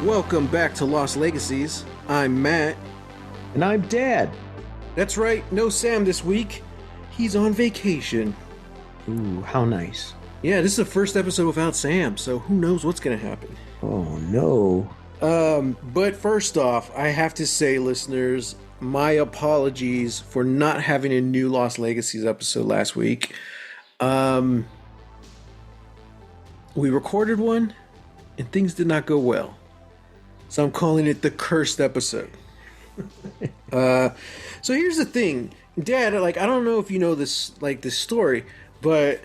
Welcome back to Lost Legacies. I'm Matt. And I'm Dad. That's right, no Sam this week. He's on vacation. Ooh, how nice. Yeah, this is the first episode without Sam, so who knows what's going to happen. Oh, no. But first off, I have to say, listeners, my apologies for not having a new Lost Legacies episode last week. We recorded one, and things did not go well. So I'm calling it the cursed episode. So here's the thing, Dad. I don't know if you know this story, but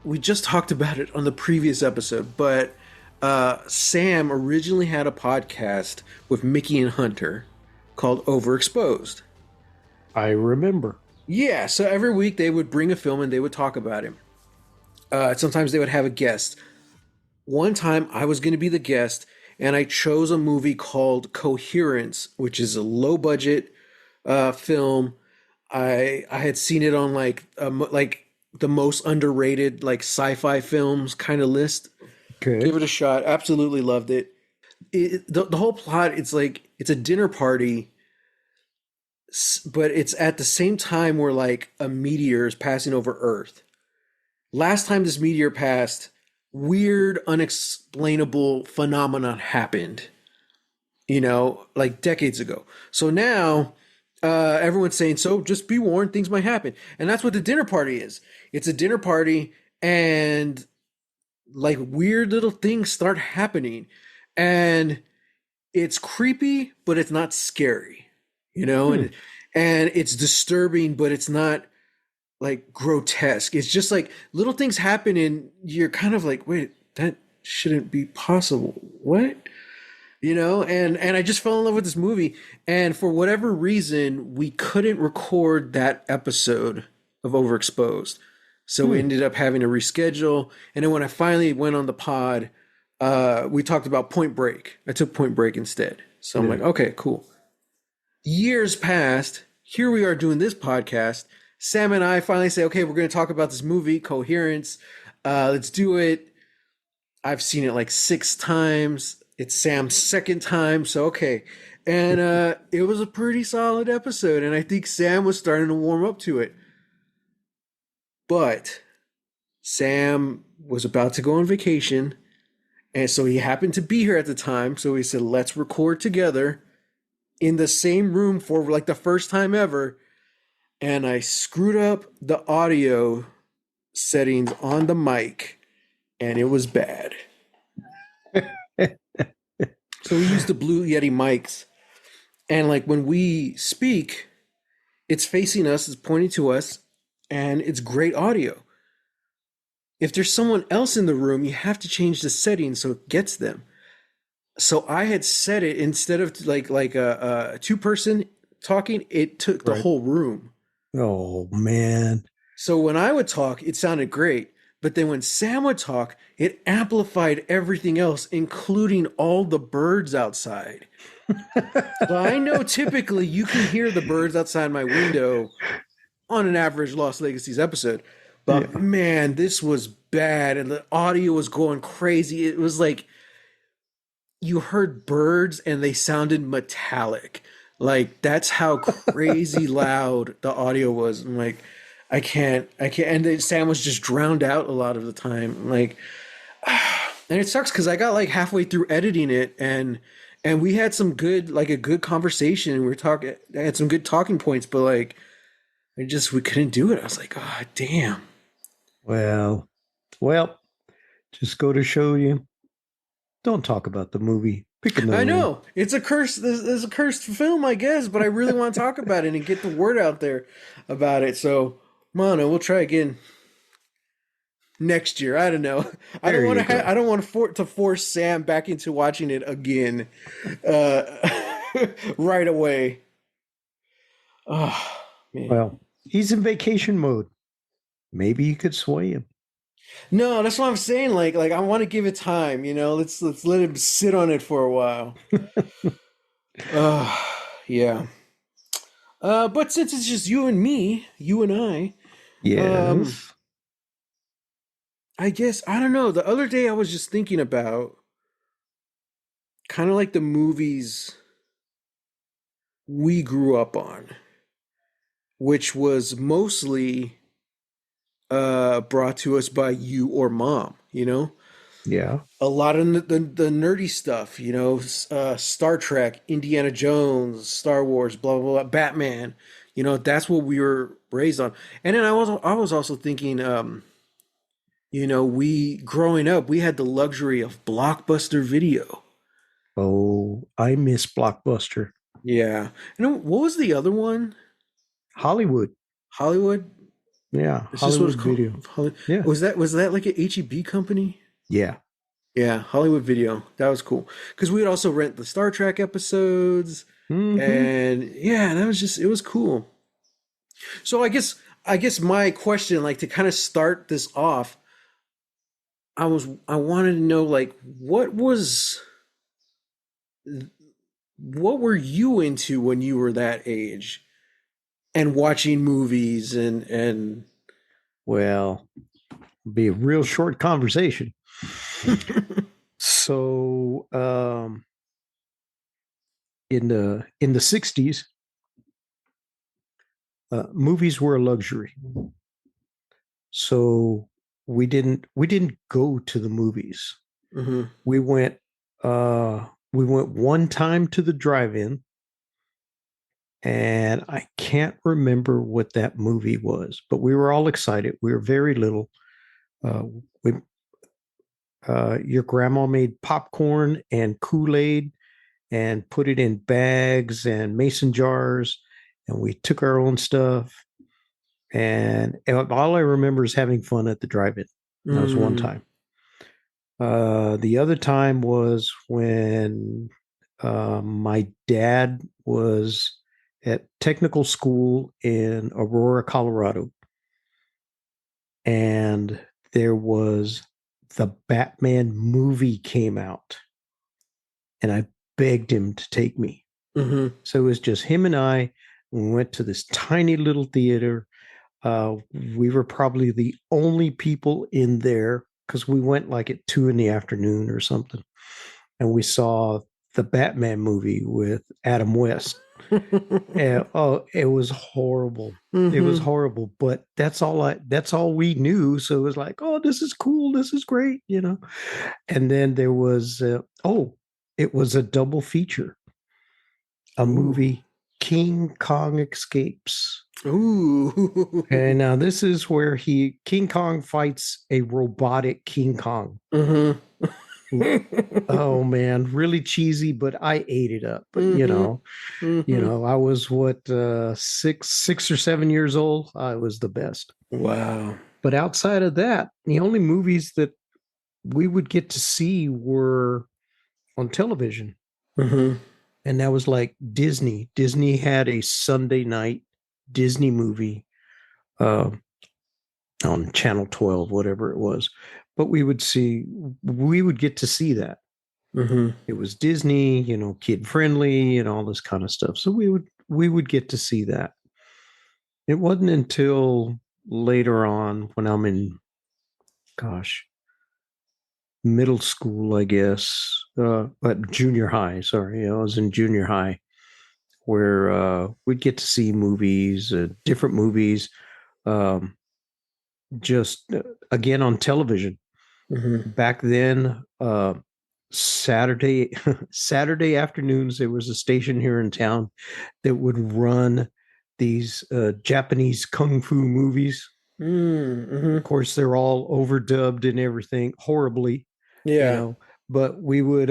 we just talked about it on the previous episode. But Sam originally had a podcast with Mickey and Hunter called Overexposed. I remember. Yeah. So every week they would bring a film and they would talk about him. Sometimes they would have a guest. One time I was going to be the guest, and I chose a movie called Coherence, which is a low-budget film. I had seen it on like the most underrated sci-fi films kind of list. Good. Give it a shot. Absolutely loved it. The whole plot, it's a dinner party, but it's at the same time where a meteor is passing over Earth. Last time this meteor passed, weird, unexplainable phenomenon happened, decades ago. So now everyone's saying, so just be warned, things might happen. And that's what the dinner party is. It's a dinner party, and weird little things start happening. And it's creepy, but it's not scary, and it's disturbing, but it's not grotesque. It's just little things happen and you're kind of wait, that shouldn't be possible. What? And I just fell in love with this movie, and for whatever reason we couldn't record that episode of Overexposed. So we ended up having to reschedule, and then when I finally went on the pod, we talked about Point Break. I took Point Break instead. So I'm like, okay, cool. Years passed. Here we are doing this podcast. Sam and I finally say, okay, we're going to talk about this movie, Coherence. Let's do it. I've seen it 6 times. It's Sam's second time. So, okay. And it was a pretty solid episode. And I think Sam was starting to warm up to it. But Sam was about to go on vacation. And so he happened to be here at the time. So he said, let's record together in the same room for the first time ever. And I screwed up the audio settings on the mic, and it was bad. So we used the Blue Yeti mics, and when we speak, it's facing us, it's pointing to us, and it's great audio. If there's someone else in the room, you have to change the settings so it gets them. So I had set it, instead of a 2-person talking, it took the whole room. Oh, man. So when I would talk, it sounded great. But then when Sam would talk, it amplified everything else, including all the birds outside. So I know typically you can hear the birds outside my window on an average Lost Legacies episode. But man, this was bad. And the audio was going crazy. It was you heard birds and they sounded metallic. That's how crazy loud the audio was. I'm I can't. And then Sam was just drowned out a lot of the time. And it sucks because I got halfway through editing it, and we had some good, a good conversation. We were talking, I had some good talking points, but we couldn't do it. I was oh, damn. Well, just go to show you. Don't talk about the movie. Pick another I know it's a curse. There's a cursed film, I guess, but I really want to talk about it and get the word out there about it. So, Mono, we'll try again next year. I don't know. I don't want to force Sam back into watching it again, right away. Oh man. Well, he's in vacation mode. Maybe you could sway him. No, that's what I'm saying. I want to give it time. Let's let him sit on it for a while. Yeah. But since it's just you and me, you and I, yes. I guess I don't know. The other day I was just thinking about kind of like the movies we grew up on, which was mostly brought to us by you or mom, you know? Yeah. A lot of the nerdy stuff, you know, Star Trek, Indiana Jones, Star Wars, blah, blah, blah, Batman, you know, that's what we were raised on. And then I was also thinking, you know, we growing up, we had the luxury of Blockbuster Video. Oh, I miss Blockbuster. Yeah. And what was the other one? Hollywood. Hollywood? Yeah. Is this what it's Hollywood called? Video. Yeah. Was that like an HEB company? Yeah. Yeah, Hollywood Video. That was cool. Because we would also rent the Star Trek episodes. Hmm. And yeah, that was just it was cool. So I guess my question, like to kind of start this off, I wanted to know like what were you into when you were that age and watching movies and Well, be a real short conversation. So, in the 60s, movies were a luxury. So we didn't go to the movies. Mhm. We went we went one time to the drive-in, and I can't remember what that movie was, but we were all excited. We were very little. Uh, we Your grandma made popcorn and Kool-Aid and put it in bags and mason jars, and we took our own stuff. And all I remember is having fun at the drive-in. That was one Mm. time. The other time was when my dad was at technical school in Aurora, Colorado, and there was the Batman movie came out, and I begged him to take me. Mhm. So it was just him and I. We went to this tiny little theater. We were probably the only people in there because we went like at 2 in the afternoon or something, and we saw the Batman movie with Adam West. And oh, it was horrible. It was Mhm. horrible, but that's all we knew. So it was like, oh, this is cool. This is great. And then there was it was a double feature, a Ooh. movie, King Kong Escapes. Ooh. And now this is where he King Kong fights a robotic King Kong. Mhm. Oh man, really cheesy, but I ate it up. But Mhm. Mhm. I was what 6 or 7 years old. I was the best. Wow. But outside of that, the only movies that we would get to see were on television. Mhm. And that was like Disney. Disney had a Sunday night Disney movie uh, on Channel 12, whatever it was. But we would get to see that. Mhm. It was Disney, kid friendly and all this kind of stuff. So we would get to see that. It wasn't until later on when I'm in, gosh, middle school, I guess, but junior high. Sorry, I was in junior high where we'd get to see movies, different movies, um, just again on television. Mhm. Back then, Saturday Saturday afternoons, there was a station here in town that would run these Japanese kung fu movies. Of Mhm. course, they're all overdubbed and everything horribly, you Yeah. know. But we would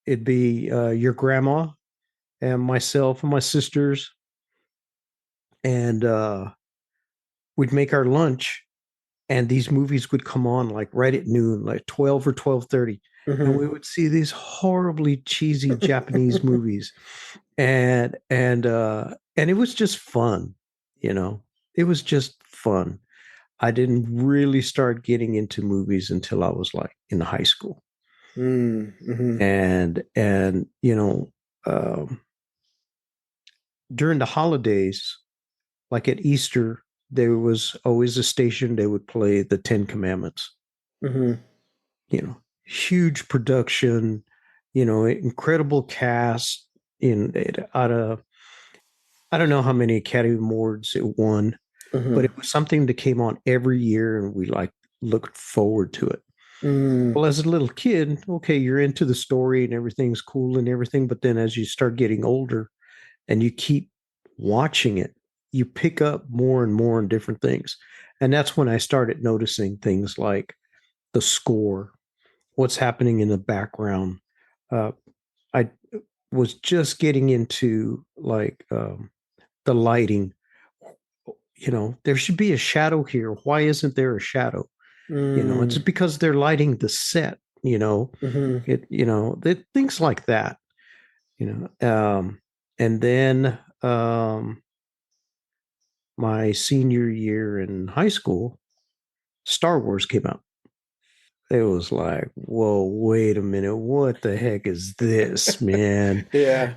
it'd be your grandma and myself and my sisters, and we'd make our lunch, and these movies would come on like right at noon, like 12 or 12:30, and Mhm. we would see these horribly cheesy Japanese movies, and it was just fun, you know. It was just fun. I didn't really start getting into movies until I was like in high school, Mhm. and um, during the holidays, like at Easter, there was always a station they would play the Ten Commandments. Mhm. Huge production. incredible cast in it out of I don't know how many Academy Awards it won, but Mm-hmm. it was something that came on every year and we like looked forward to it. Mm-hmm. Well, as a little kid, okay, you're into the story and everything's cool and everything, but then as you start getting older and you keep watching it, you pick up more and more on different things. And that's when I started noticing things like the score, what's happening in the background. Uh, I was just getting into like the lighting. There should be a shadow here. Why isn't there a shadow? It's because they're lighting the set. Mm-hmm. Things like that. And then my senior year in high school, Star Wars came out. It was like, whoa, wait a minute, what the heck is this, man? Yeah.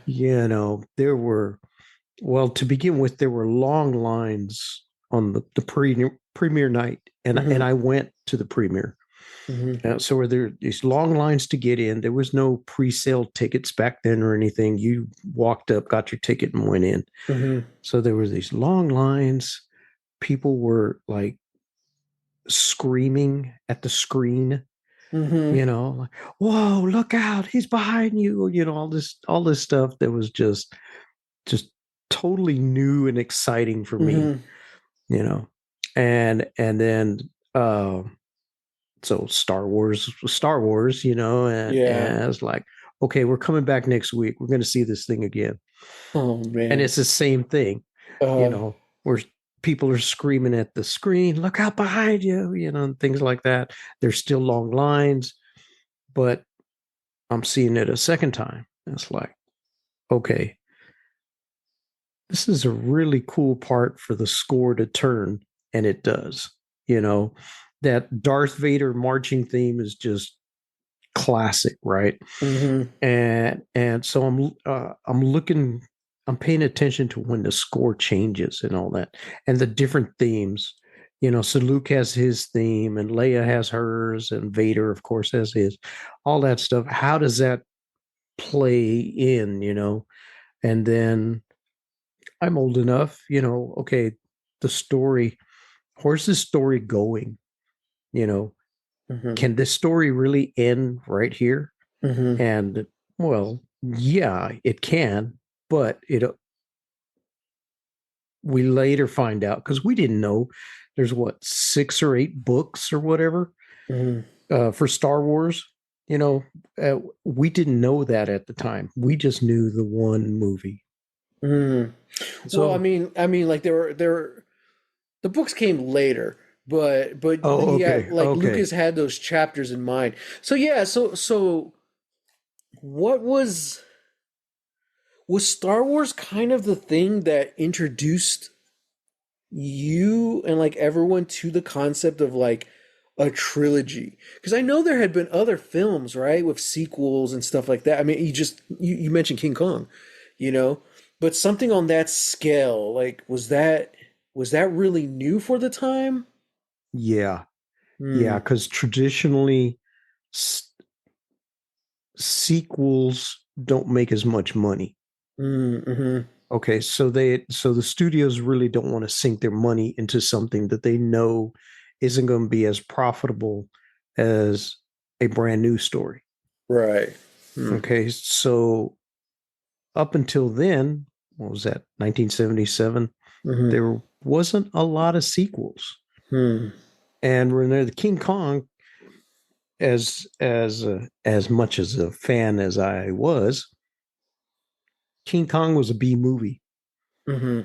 Well, to begin with, there were long lines on the premiere night, and Mm-hmm. I went to the premiere. Mm-hmm. So were there these long lines to get in? There was no pre-sale tickets back then or anything. You walked up, got your ticket, and went in. Mm-hmm. So there were these long lines. People were like screaming at the screen, Mm-hmm. like, whoa, look out, he's behind you, all this stuff that was just totally new and exciting for me, Mm-hmm. you know. And then uh so Star Wars, Yeah. and I was like, okay, we're coming back next week. We're gonna see this thing again. Oh And man. it's the same thing, Uh where people are screaming at the screen, look out behind you, and things like that. There's still long lines, but I'm seeing it a second time. It's like, okay, this is a really cool part for the score to turn, and it does. You know, that Darth Vader marching theme is just classic, right? mm-hmm. And so I'm paying attention to when the score changes and all that, and the different themes. So Luke has his theme, and Leia has hers, and Vader, of course, has his. All that stuff. How does that play in? And then I'm old enough, okay, the story, where's this story going? You know, Mm-hmm. can this story really end right here? Mm-hmm. And well, yeah, it can, but we later find out because we didn't know there's what 6 or 8 books or whatever Mm-hmm. for Star Wars. You know, we didn't know that at the time. We just knew the one movie. Mm-hmm. Well, So, like the books came later, but oh, yeah, okay, like okay. Lucas had those chapters in mind. So yeah, so what was Star Wars kind of the thing that introduced you and like everyone to the concept of like a trilogy? Because I know there had been other films, right, with sequels and stuff like that. I mean, you mentioned King Kong, you know, but something on that scale, like was that really new for the time? Yeah, yeah, Hmm. because traditionally s- sequels don't make as much money. Mm-hmm. Okay, so the studios really don't want to sink their money into something that they know isn't going to be as profitable as a brand new story. Right. Hmm. Okay, so up until then, what was that, 1977? Mm-hmm. There wasn't a lot of sequels. Hmm. And when the King Kong, as much as a fan as I was, King Kong was a B movie. Mm-hmm.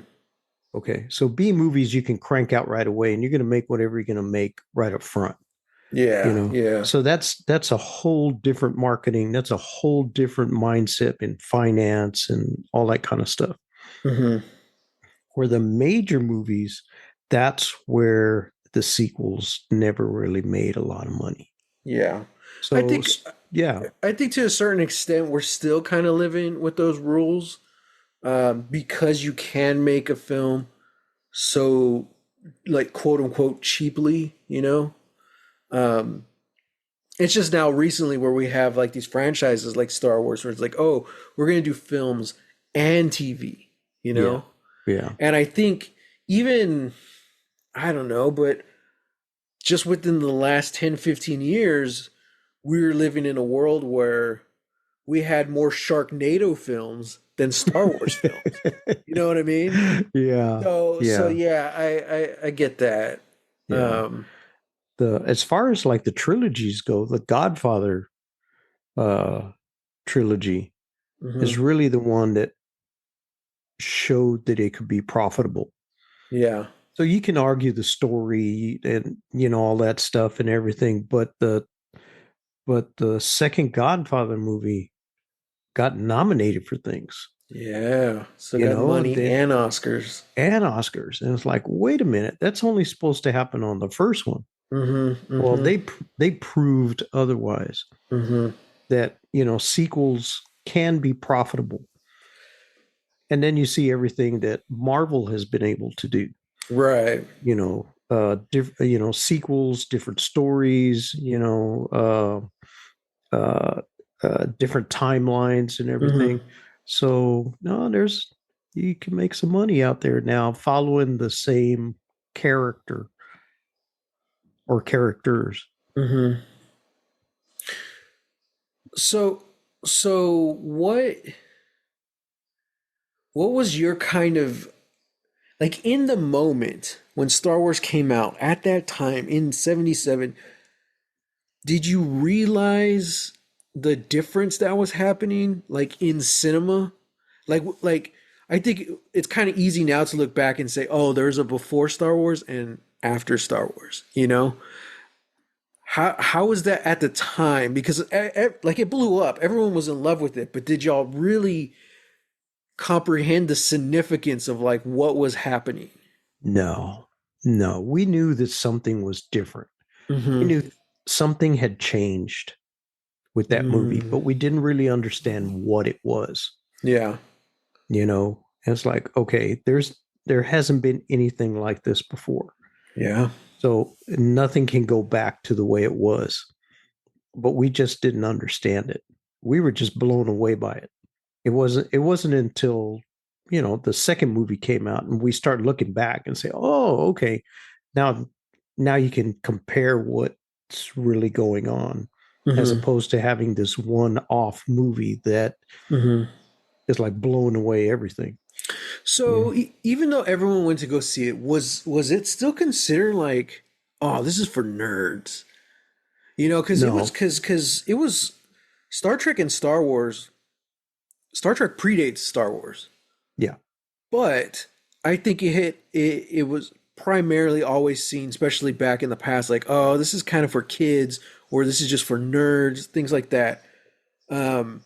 Okay, so B movies you can crank out right away, and you're going to make whatever you're going to make right up front. You Yeah. know, Yeah. so that's a whole different marketing. That's a whole different mindset in finance and all that kind of stuff. Mm-hmm. Where the major movies, that's where the sequels never really made a lot of money. Yeah. I So think yeah, I think to a certain extent we're still kind of living with those rules, because you can make a film so like quote unquote cheaply, you know. Um, It's just now recently where we have like these franchises like Star Wars, where it's like, oh, we're gonna do films and TV, you Yeah. know? Yeah. And I think even I don't know, but just within the last 10, 15 years, we're living in a world where we had more Sharknado films than Star Wars films. You know what I mean? Yeah. So Yeah. yeah, I get that. Yeah. Um, The as far as like the trilogies go, the Godfather uh trilogy is mhm. really the one that showed that it could be profitable. Yeah. So you can argue the story and all that stuff and everything, but the second Godfather movie got nominated for things, Yeah. So got and money then and Oscars. and Oscars, and it's like, wait a minute, that's only supposed to happen on the first one. Mhm. Well, Mhm. they proved otherwise, Mhm. that sequels can be profitable, and then you see everything that Marvel has been able to do. Right. Sequels, different stories, different timelines and Mhm. everything. So no, you can make some money out there now following the same character or characters. Mhm. So so what was your kind of like in the moment when Star Wars came out at that time in 77, did you realize the difference that was happening like in cinema? Like I think it's kind of easy now to look back and say, "Oh, there's a before Star Wars and after Star Wars," you know? How was that at the time? Because like it blew up. Everyone was in love with it, but did y'all really comprehend the significance of like what was happening? No, no, we knew that something was different. We Mm-hmm. knew something had changed with that movie, Mm, but we didn't really understand what it was. yeah. And it's like, okay, there hasn't been anything like this before. Yeah. So nothing can go back to the way it was. But we just didn't understand it. We were just blown away by it. It wasn't until, the second movie came out and we start looking back and say, "Oh, okay. Now now you can compare what's really going on, as Mm-hmm. opposed to having this one-off movie that Mm-hmm. is like blowing away everything." Yeah. So even though everyone went to go see it, was it still considered like, oh, this is for nerds? You know, No. because it was Star Trek and Star Wars. Star Trek predates Star Wars, Yeah. but I think it was primarily always seen, especially back in the past, like, oh, this is kind of for kids, or this is just for nerds, things like that. Um,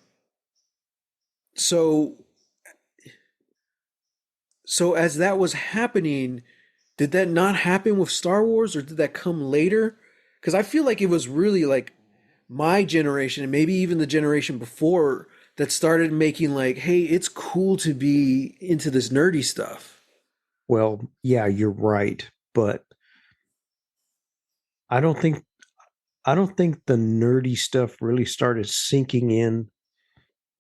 so so as that was happening, did that not happen with Star Wars, or did that come later? Because I feel like it was really like my generation, and maybe even the generation before, that started making like, hey, it's cool to be into this nerdy stuff. Well, yeah, you're right, but I don't think I don't think the nerdy stuff really started sinking in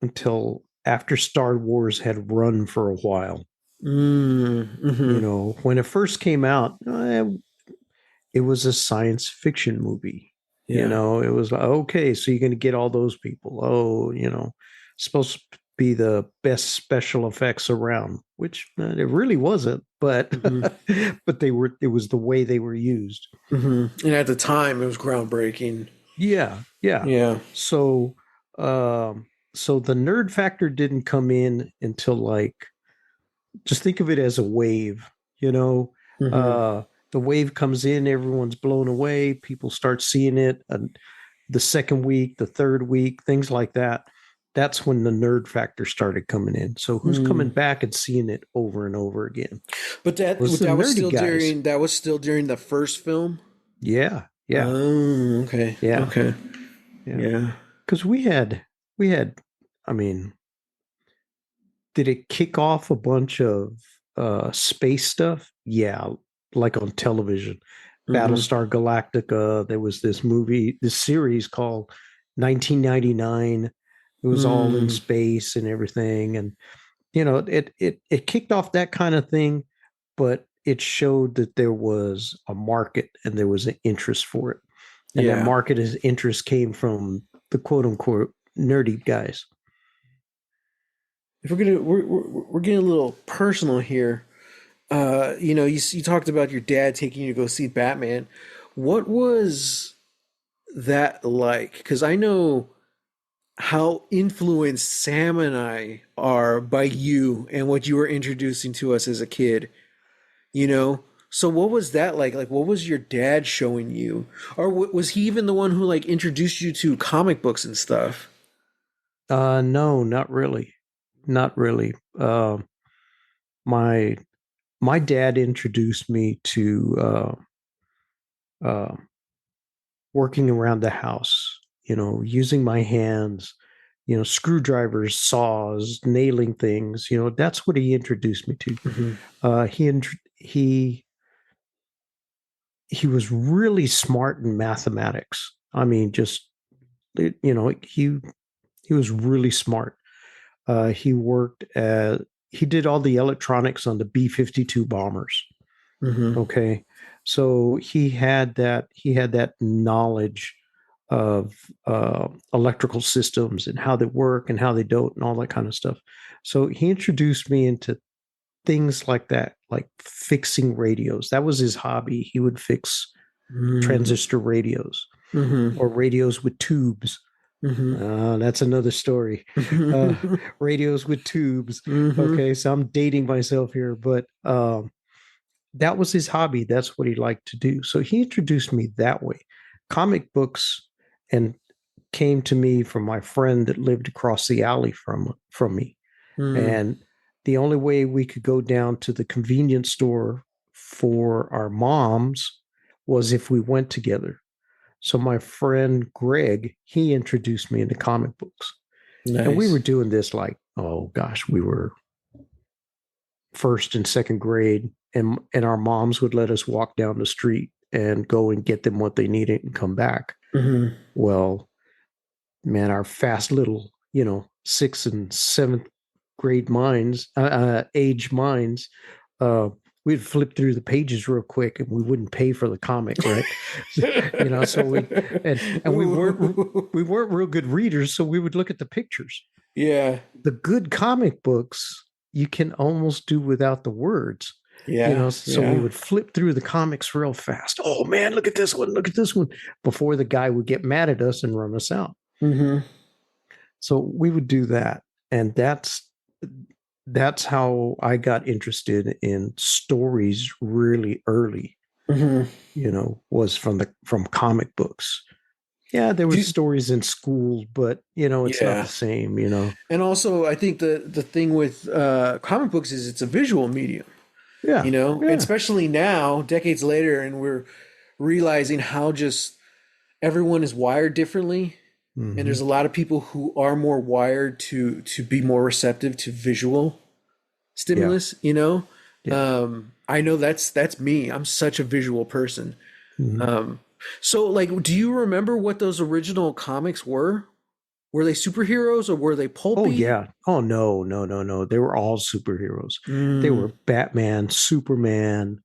until after Star Wars had run for a while. Mm-hmm. When it first came out, it was a science fiction movie. Yeah. It was like, okay, so you're going to get all those people. Oh, supposed to be the best special effects around, which it really wasn't, but Mm-hmm. but it was the way they were used. Mm-hmm. And at the time, it was groundbreaking. Yeah, yeah. Yeah. So, um, so the nerd factor didn't come in until, like, just think of it as a wave, you know. Mm-hmm. Uh, the wave comes in, everyone's blown away, people start seeing it, and the second week, the third week, things like that. That's when the nerd factor started coming in. So who's coming Mm. back and seeing it over and over again? But Was the that was nerdy still guys. during the first film. Yeah, yeah, Oh, okay. yeah, Okay. yeah. Yeah. Because we had, I mean, did it kick off a bunch of space stuff? Yeah, like on television. Mm-hmm. Battlestar Galactica. There was this series called 1999. It was all in Mm, space and everything, and it kicked off that kind of thing, but it showed that there was a market and there was an interest for it, and that yeah. market is interest came from the quote unquote nerdy guys. If we're getting a little personal here. You talked about your dad taking you to go see Batman. What was that like? Because I know how influenced Sam and I are by you and what you were introducing to us as a kid, you know? So what was that like? Like, what was your dad showing you? Or was he even the one who like introduced you to comic books and stuff? No, not really, not really. My my dad introduced me to uh, working around the house, using my hands, screwdrivers, saws, nailing things. That's what he introduced me to. Hmm. He was really smart in mathematics. I mean, just he was really smart. He worked at he did all the electronics on the B-52 bombers. Hmm. Okay, so he had that knowledge of electrical systems and how they work and how they don't and all that kind of stuff. So he introduced me into things like that, like fixing radios. That was his hobby. He would fix Hmm. transistor radios Hmm. or radios with tubes. Hmm. That's another story. Uh, Radios with tubes. Hmm. Okay, so I'm dating myself here, but that was his hobby. That's what he liked to do. So he introduced me that way. Comic books and came to me from my friend that lived across the alley from me. Hmm. And the only way we could go down to the convenience store for our moms was if we went together. So my friend Greg, he introduced me into comic books. And we were Nice. doing this like, oh gosh, we were first and second grade, and our moms would let us walk down the street and go and get them what they needed and come back. Hmm. Well, man, our fast little, sixth and seventh grade minds, age minds, uh, we'd flip through the pages real quick and we wouldn't pay for the comic, right? So and we weren't real good readers, so we would look at the pictures. Yeah. The good comic books you can almost do without the words. Yeah. So we Yeah. would flip through the comics real fast. Oh man, look at this one, look at this one, before the guy would get mad at us and run us out. Hmm. So we would do that. And that's how I got interested in stories really early, Hmm. was from comic books. Yeah, there was Do, stories in school, but it's not the yeah. same. And also, I think the thing with comic books is it's a visual medium, Yeah, and yeah. especially now, decades later, and we're realizing how just everyone is wired differently, and Hmm. there's a lot of people who are more wired to be more receptive to visual Yeah, stimulus. yeah. I know that's me. I'm such a visual person. Hmm. Um, so, like, do you remember what those original comics were? Were they superheroes or were they Oh pulpy? yeah. Oh no, no, no, no. They were all superheroes. They Mm, were Batman, Superman,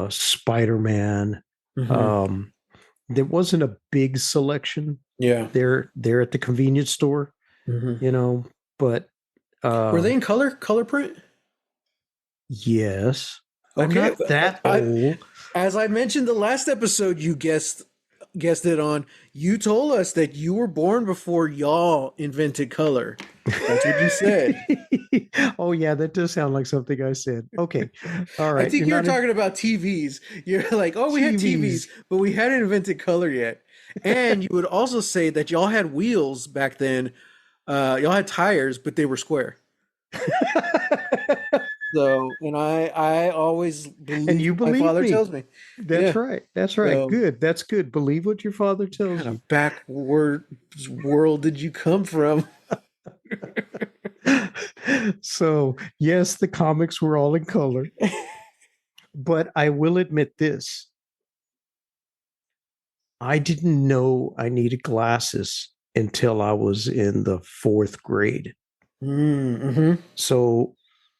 Spider-Man. hmm. Um, there wasn't a big selection Yeah. there at the convenience store, Hmm. you know, but Were uh they in color print? yes. I'm Okay. not that old. As I mentioned the last episode, you guessed it on. You told us that you were born before y'all invented color. That's what you said. Oh yeah, that does sound like something I said. Okay. All I right. think You're you were not in talking about TVs. You're like, oh, we had TVs, TVs. but we hadn't invented color yet. And you would also say that y'all had wheels back then. Y'all had tires, but they were square. So, and I always And believe you what my believe father me. tells me. That's Yeah. right. That's right. So, Good. That's good. Believe what your father what tells kind you. of backward world did you come from? So, yes, the comics were all in color, but I will admit this. I didn't know I needed glasses until I was in the fourth grade. Mm-hmm. So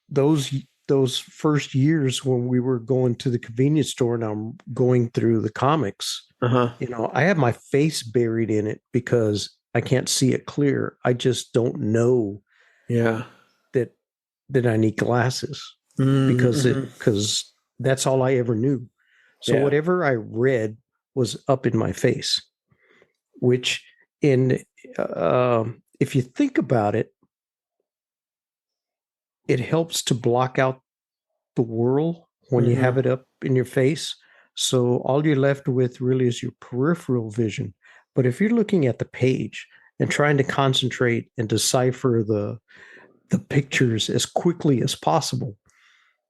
those those first years when we were going to the convenience store and I'm going through the comics, Uh-huh. I have my face buried in it because I can't see it clear. I just don't know Yeah. that I need glasses Mm-hmm. because that's all I ever knew. So Yeah. whatever I read was up in my face, which in if you think about it, it helps to block out the world when you Mm-hmm. have it up in your face. So all you're left with really is your peripheral vision. But if you're looking at the page and trying to concentrate and decipher the pictures as quickly as possible,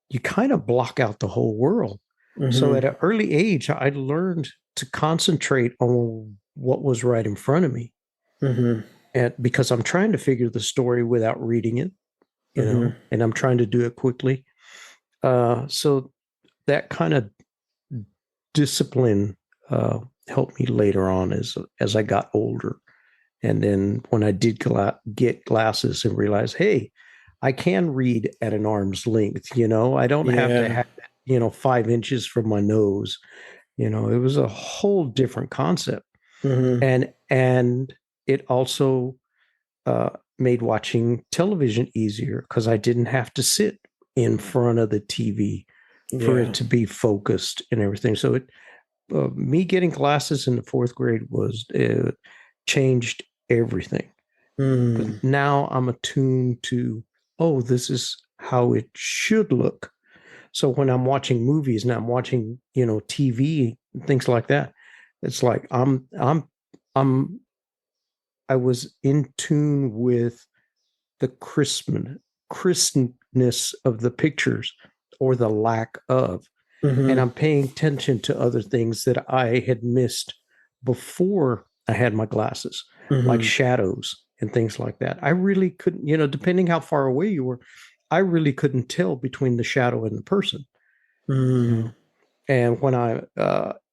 you kind of block out the whole world. So Mm-hmm. at an early age, I learned to concentrate on what was right in front of me. Mm-hmm. And because I'm trying to figure the story without reading it, Mm-hmm. and I'm trying to do it quickly. So that kind of discipline helped me later on as I got older. And then when I did get glasses and realize, hey, I can read at an arm's length. I don't have to Yeah. have it, 5 inches from my nose. It was a whole different concept, Mm-hmm. and it also uh, made watching television easier because I didn't have to sit in front of the TV for it Yeah. to be focused and everything. So me getting glasses in the fourth grade was changed everything. Because Mm. now I'm attuned to, oh, this is how it should look. So when I'm watching movies and I'm watching, TV and things like that, it's like I'm I was in tune with the crispness of the pictures or the lack of, and Mm-hmm. I'm paying attention to other things that I had missed before I had my glasses, like Mm-hmm. shadows and things like that. I really couldn't, depending how far away you were, I really couldn't tell between the shadow and the person, you Mm-hmm. know. And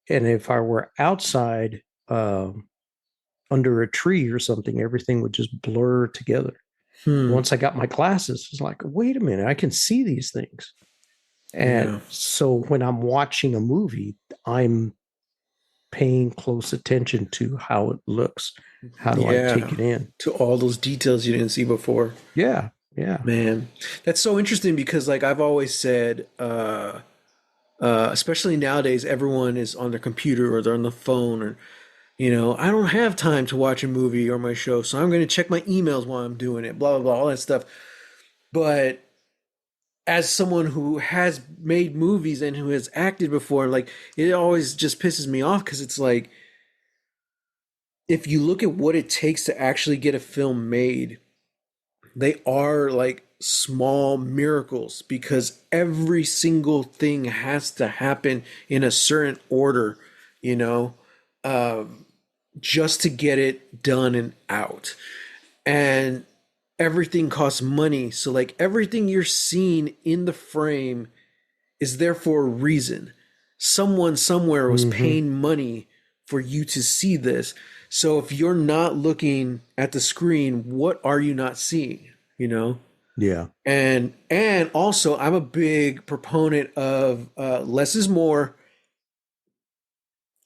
and if I were outside under a tree or something, everything would just blur together. Hmm. Once I got my glasses, it's like, wait a minute, I can see these things. And Yeah. so when I'm watching a movie, I'm paying close attention to how it looks. How do I take Yeah. it in? To all those details you didn't see before. Yeah, yeah. Man, that's so interesting because like I've always said, especially nowadays, everyone is on their computer or they're on the phone or I don't have time to watch a movie or my show, so I'm going to check my emails while I'm doing it, blah blah blah, all that stuff. But as someone who has made movies and who has acted before, like it always just pisses me off because it's like if you look at what it takes to actually get a film made, they are like small miracles because every single thing has to happen in a certain order, you know, um, just to get it done and out. And everything costs money. So, like, everything you're seeing in the frame is there for a reason. Someone somewhere was Mm-hmm. paying money for you to see this. So if you're not looking at the screen, what are you not seeing? You know? Yeah. And also I'm a big proponent of less is more.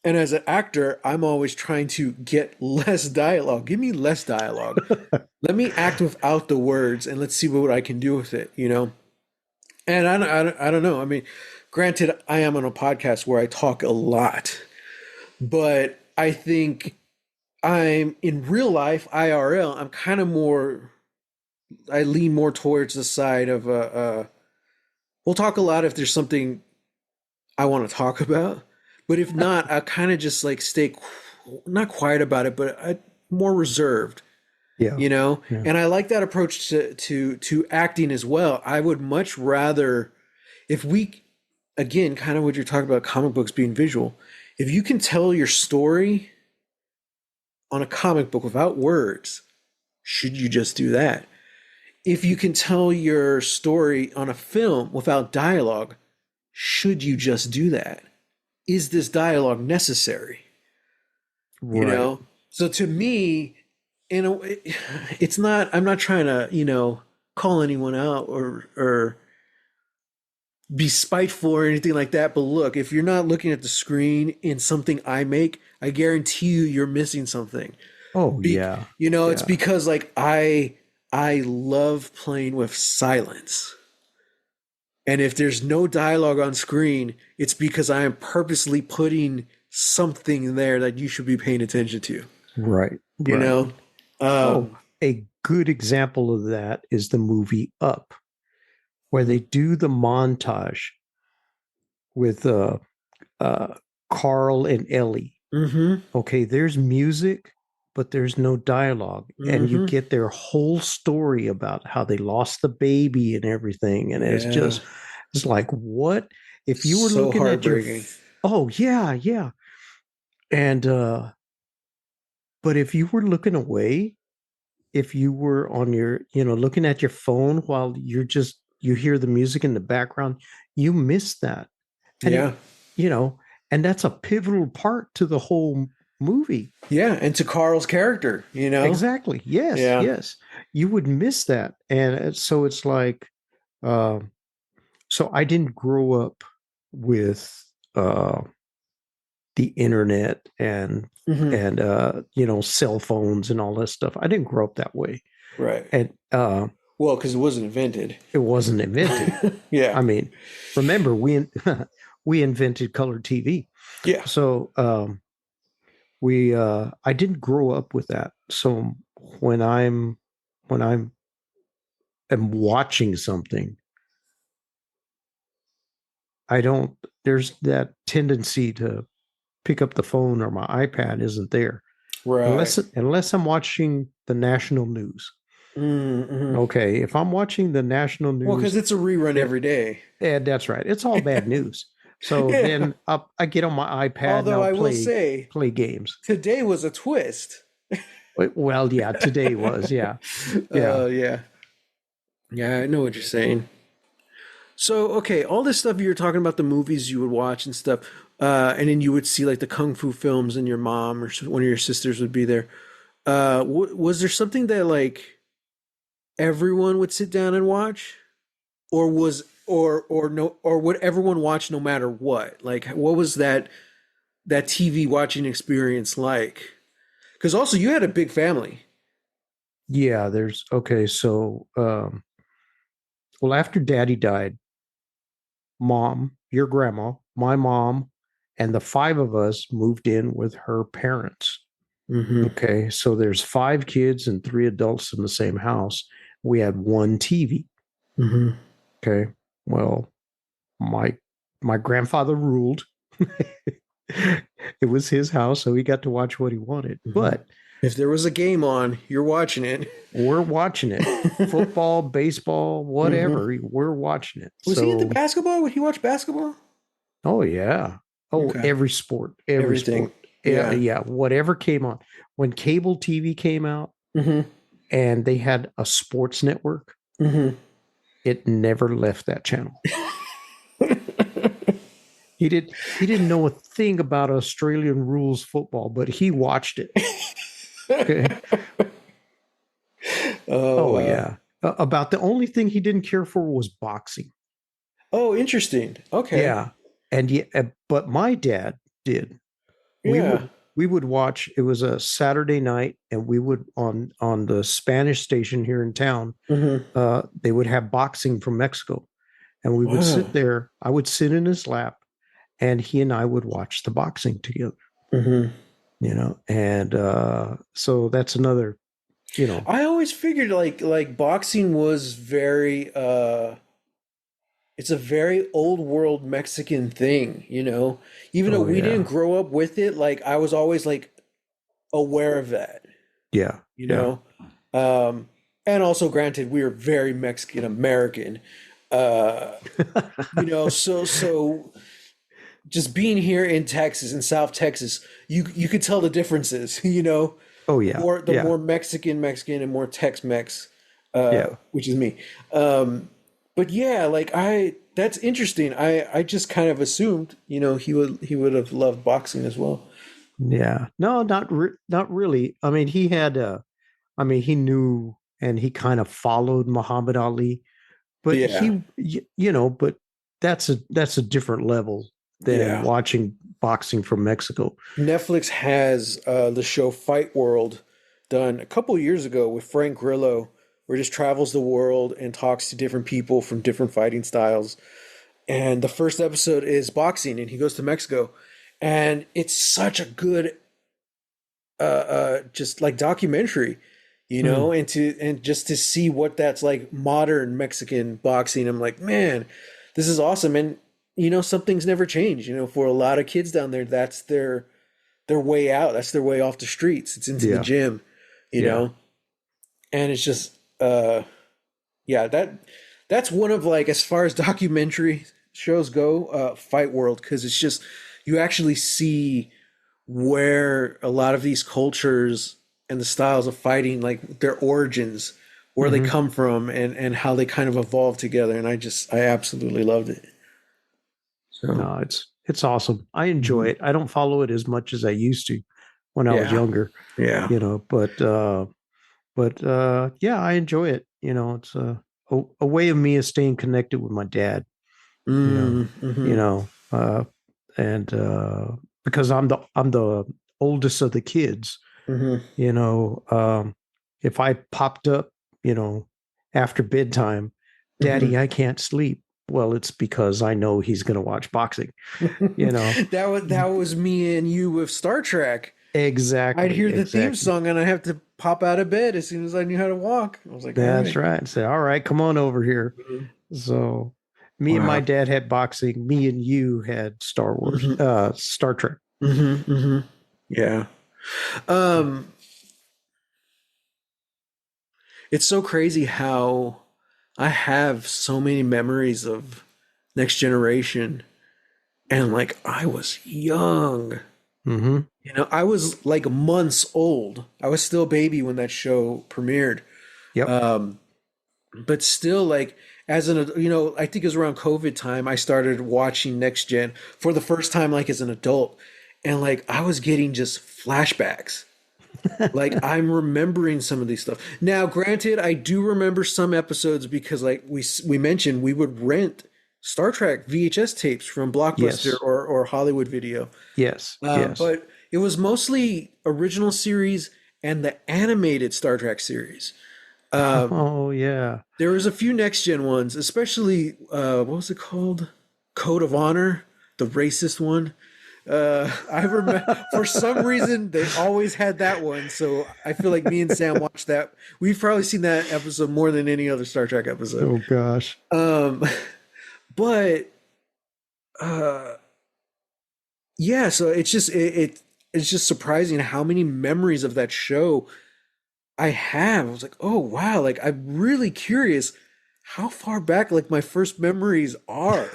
And as an actor, I'm always trying to get less dialogue. Give me less dialogue. Let me act without the words and let's see what I can do with it, you know? And I don't know. I mean, granted, I am on a podcast where I talk a lot, but I think I'm in real life, IRL, I'm kind of more, I lean more towards the side of, we'll talk a lot if there's something I want to talk about. But if not, I kind of just like stay not quiet about it, but more reserved, Yeah. you know? Yeah. And I like that approach to acting as well. I would much rather if we again, kind of what you're talking about, comic books being visual. If you can tell your story on a comic book without words, should you just do that? If you can tell your story on a film without dialogue, should you just do that? Is this dialogue necessary? you Right. know? So to me, it's not, I'm not trying to, call anyone out or be spiteful or anything like that. But look, if you're not looking at the screen in something I make, I guarantee you're missing something. Oh yeah. It's Yeah. because like I love playing with silence. And if there's no dialogue on screen, it's because I am purposely putting something there that you should be paying attention to. Right. You Right. know? Oh, Um, a good example of that is the movie Up, where they do the montage with uh Carl and Ellie. mm-hmm. Okay, there's music, but there's no dialogue. And you Mm-hmm. get their whole story about how they lost the baby and everything. And Yeah. it's like, what? If you were So looking at your, heartbreaking. oh, yeah, yeah. And, but if you were looking away, if you were on your, looking at your phone while you hear the music in the background, you miss that. And Yeah. you know, and that's a pivotal part to the whole movie. Yeah. And to Carl's character. Exactly. Yes, Yeah. yes. You would miss that. And so it's like, uh, so I didn't grow up with uh, the internet Mm-hmm. cell phones and all that stuff. I didn't grow up that way. Right. And Well, because it wasn't invented. it wasn't invented. Yeah. I mean, remember we invented color TV. Yeah. So we I didn't grow up with that. So when I'm when I'm am watching something, I don't there's that tendency to pick up the phone or my iPad isn't there. Right. Unless I'm watching the national news. Mm-hmm. Okay, if I'm watching the national Well, because news, it's a rerun it, every day. that's right. It's all bad news. So Yeah. then I get on my iPad and Although I'll I will play say, play games. today was a twist. Well, yeah, today was, yeah. Yeah. Yeah, I know what you're saying. So, okay, all this stuff you were talking about, the movies you would watch and stuff, and then you would see like the kung fu films, and your mom or one of your sisters would be there. Was there something that like everyone would sit down and watch, or was or no, or would everyone watch no matter what? Like, what was that TV watching experience like? Because also you had a big family. Yeah, there's okay. So, well, after daddy died, mom, your grandma, my mom, and the five of us moved in with her parents. Mm-hmm. Okay. So there's five kids and three adults in the same house. We had one TV. Mm-hmm. Okay. Well, my my grandfather ruled. It was his house, so he got to watch what he wanted. Mm-hmm. But If there was a game on, you're watching it. we're watching it. Football, baseball, Mm-hmm. whatever, we're watching it. Was he into So, basketball? Would he watch basketball? oh yeah. Oh, Okay. every sport, every Everything. sport. Yeah, Yeah. yeah, whatever came on. When cable TV came out Mm-hmm. and they had a sports network, Mm-hmm. it never left that channel. He didn't know a thing about Australian rules football, but he watched it. Okay. Oh, Oh wow. yeah. About the only thing he didn't care for was boxing. Oh, interesting. Okay. Yeah. And yeah, but my dad did. We Yeah. would watch. It was a Saturday night, and we would on the Spanish station here in town. Mm-hmm. They would have boxing from Mexico, and we would Wow. sit there. I would sit in his lap, and he and I would watch the boxing together. Mm-hmm. And so that's another. You know, I always figured like boxing was very it's a very old world Mexican thing. Even though oh we didn't yeah, grow up with it, like I was always like aware of that, yeah, you yeah. know. Um and also granted we were very Mexican American. Uh so just being here in Texas, in South Texas, you could tell the differences, Oh yeah, the yeah, more Mexican and more Tex-Mex, yeah. which is me. But yeah, like that's interesting. I just kind of assumed, he would have loved boxing as well. Yeah. No, not really. I mean, he had I mean, he knew and he kind of followed Muhammad Ali, but Yeah, but that's a different level than yeah. watching boxing from Mexico. Netflix has the show Fight World done a couple years ago with Frank Grillo, where he just travels the world and talks to different people from different fighting styles. And the first episode is boxing, and he goes to Mexico, and it's such a good just like documentary, Hmm. and just to see what that's like modern Mexican boxing. I'm like, man, this is awesome. And some things never change. For a lot of kids down there, that's their way out. That's their way off the streets. It's into the Yeah. gym, you Yeah. know. And it's just yeah, that's one of, like, as far as documentary shows go, Fight World, because it's just you actually see where a lot of these cultures and the styles of fighting, like their origins, where they Hmm. come from, and how they kind of evolve together. And I absolutely loved it. So No, it's awesome. I enjoy mhm. it. I don't follow it as much as I used to when I was Yeah, younger, yeah. but yeah, I enjoy it. It's a way of me of staying connected with my dad, you know, you Mm-hmm. know, and because I'm the oldest of the kids, Mm-hmm. you know, if I popped up, you know, after bedtime, Mm-hmm. Daddy, I can't sleep. Well, it's because I know he's going to watch boxing, you know. That was me and you with Star Trek. I'd Exactly, hear the theme exactly. song and I have to pop out of bed as soon as I knew how to walk. I was like, all That's right. right. Say, all right, come on over here. Mhm. So, me and my Wow. dad had boxing. Me and you had Star Wars, Hmm. Star Trek. Hmm. Hmm. Yeah. Um, it's so crazy how I have so many memories of Next Generation, and like I was young. Mm-hmm. I was like months old. I was still a baby when that show premiered. Yep. Um, but still, like, I think it was around COVID time I started watching Next Gen for the first time, like as an adult, and like I was getting just flashbacks. Like I'm remembering some of these stuff. Now, granted, I do remember some episodes because, like we mentioned, we would rent Star Trek VHS tapes from Blockbuster Yes. or Hollywood Video, Yes. Yes. but it was mostly original series and the animated Star Trek series. Oh yeah. There was a few next gen ones, especially what was it called? Code of Honor, the racist one. I remember for some reason they always had that one, so I feel like me and Sam watched that. We've probably seen that episode more than any other Star Trek episode. Oh gosh. Um, but uh, yeah, so it's just surprising how many memories of that show I have. I was like, oh wow, like I'm really curious how far back like my first memories are.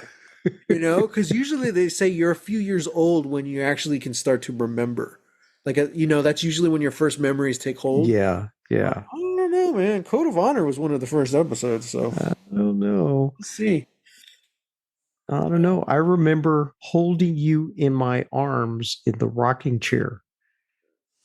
Because usually they say you're a few years old when you actually can start to remember. Like, that's usually when your first memories take hold. Yeah. I Yeah. don't know, man. Code of Honor was one of the first episodes, so I don't know. let's see. I don't know. I remember holding you in my arms in the rocking chair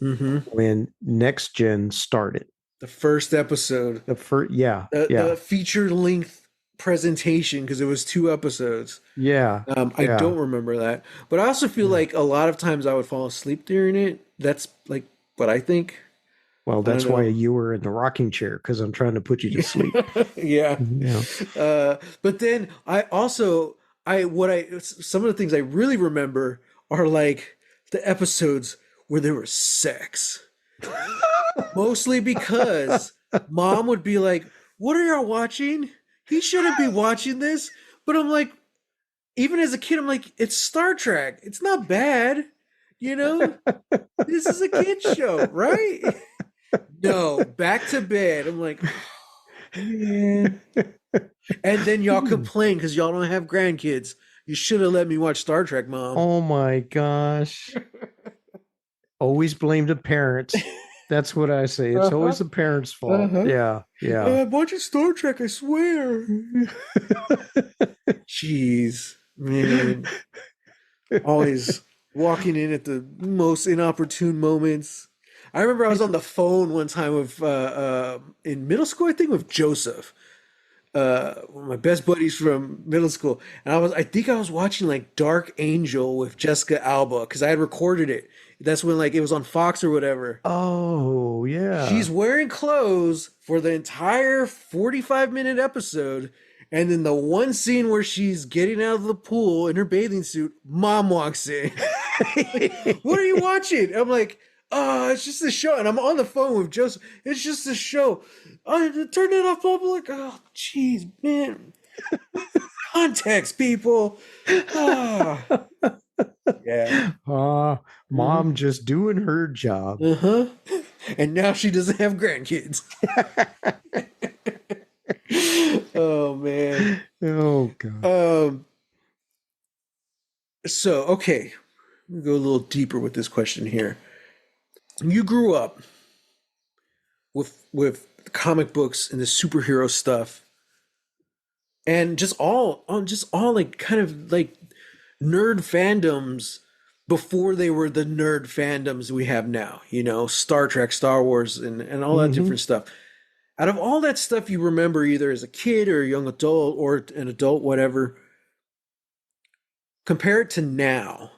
Hmm. when Next Gen started. The first episode, The first, yeah, the yeah, feature length presentation, because it was 2 episodes. yeah, I yeah. don't remember that, but I also feel Yeah. like a lot of times I would fall asleep during it. That's like what I think. Well, I don't that's why know. you were in the rocking chair because I'm trying to put you to sleep. Yeah. Yeah. But then I also I what I some of the things I really remember are like the episodes where there was sex. Mostly because mom would be like, "What are y'all watching? He shouldn't be watching this." But I'm like, even as a kid, I'm like, "It's Star Trek. It's not bad. You know, this is a kid show, right?" No, back to bed. I'm like, oh, man. And then y'all complain because y'all don't have grandkids. You should have let me watch Star Trek, Mom. Oh my gosh. Always blame the parents. That's what I say. It's always Uh-huh. the parents' fault. Uh-huh. Yeah, yeah. I'm watching Star Trek, I swear. Jeez, man. Always. walking in at the most inopportune moments. I remember I I was on th- the phone one time with in middle school, I think, with Joseph, one of my best buddies from middle school, and I think I was watching like Dark Angel with Jessica Alba because I had recorded it. That's when like it was on Fox or whatever. oh She's yeah. wearing clothes for the entire 45-minute episode. And then the one scene where she's getting out of the pool in her bathing suit, mom walks in. Like, what are you watching? I'm like, oh, it's just a show. And I'm on the phone with Joseph. It's just a show. I turned it off public. Oh, jeez, man. Context, people. Ah, yeah. Mom just doing her job. Uh-huh. And now she doesn't have grandkids. Oh, man. Oh God. Um, so, okay, we'll go a little deeper with this question here. You grew up with comic books and the superhero stuff, and just all like kind of like nerd fandoms before they were the nerd fandoms we have now. You know, Star Trek, Star Wars, and all that Hmm. different stuff. Out of all that stuff you remember, either as a kid or a young adult or an adult, whatever, compare it to now.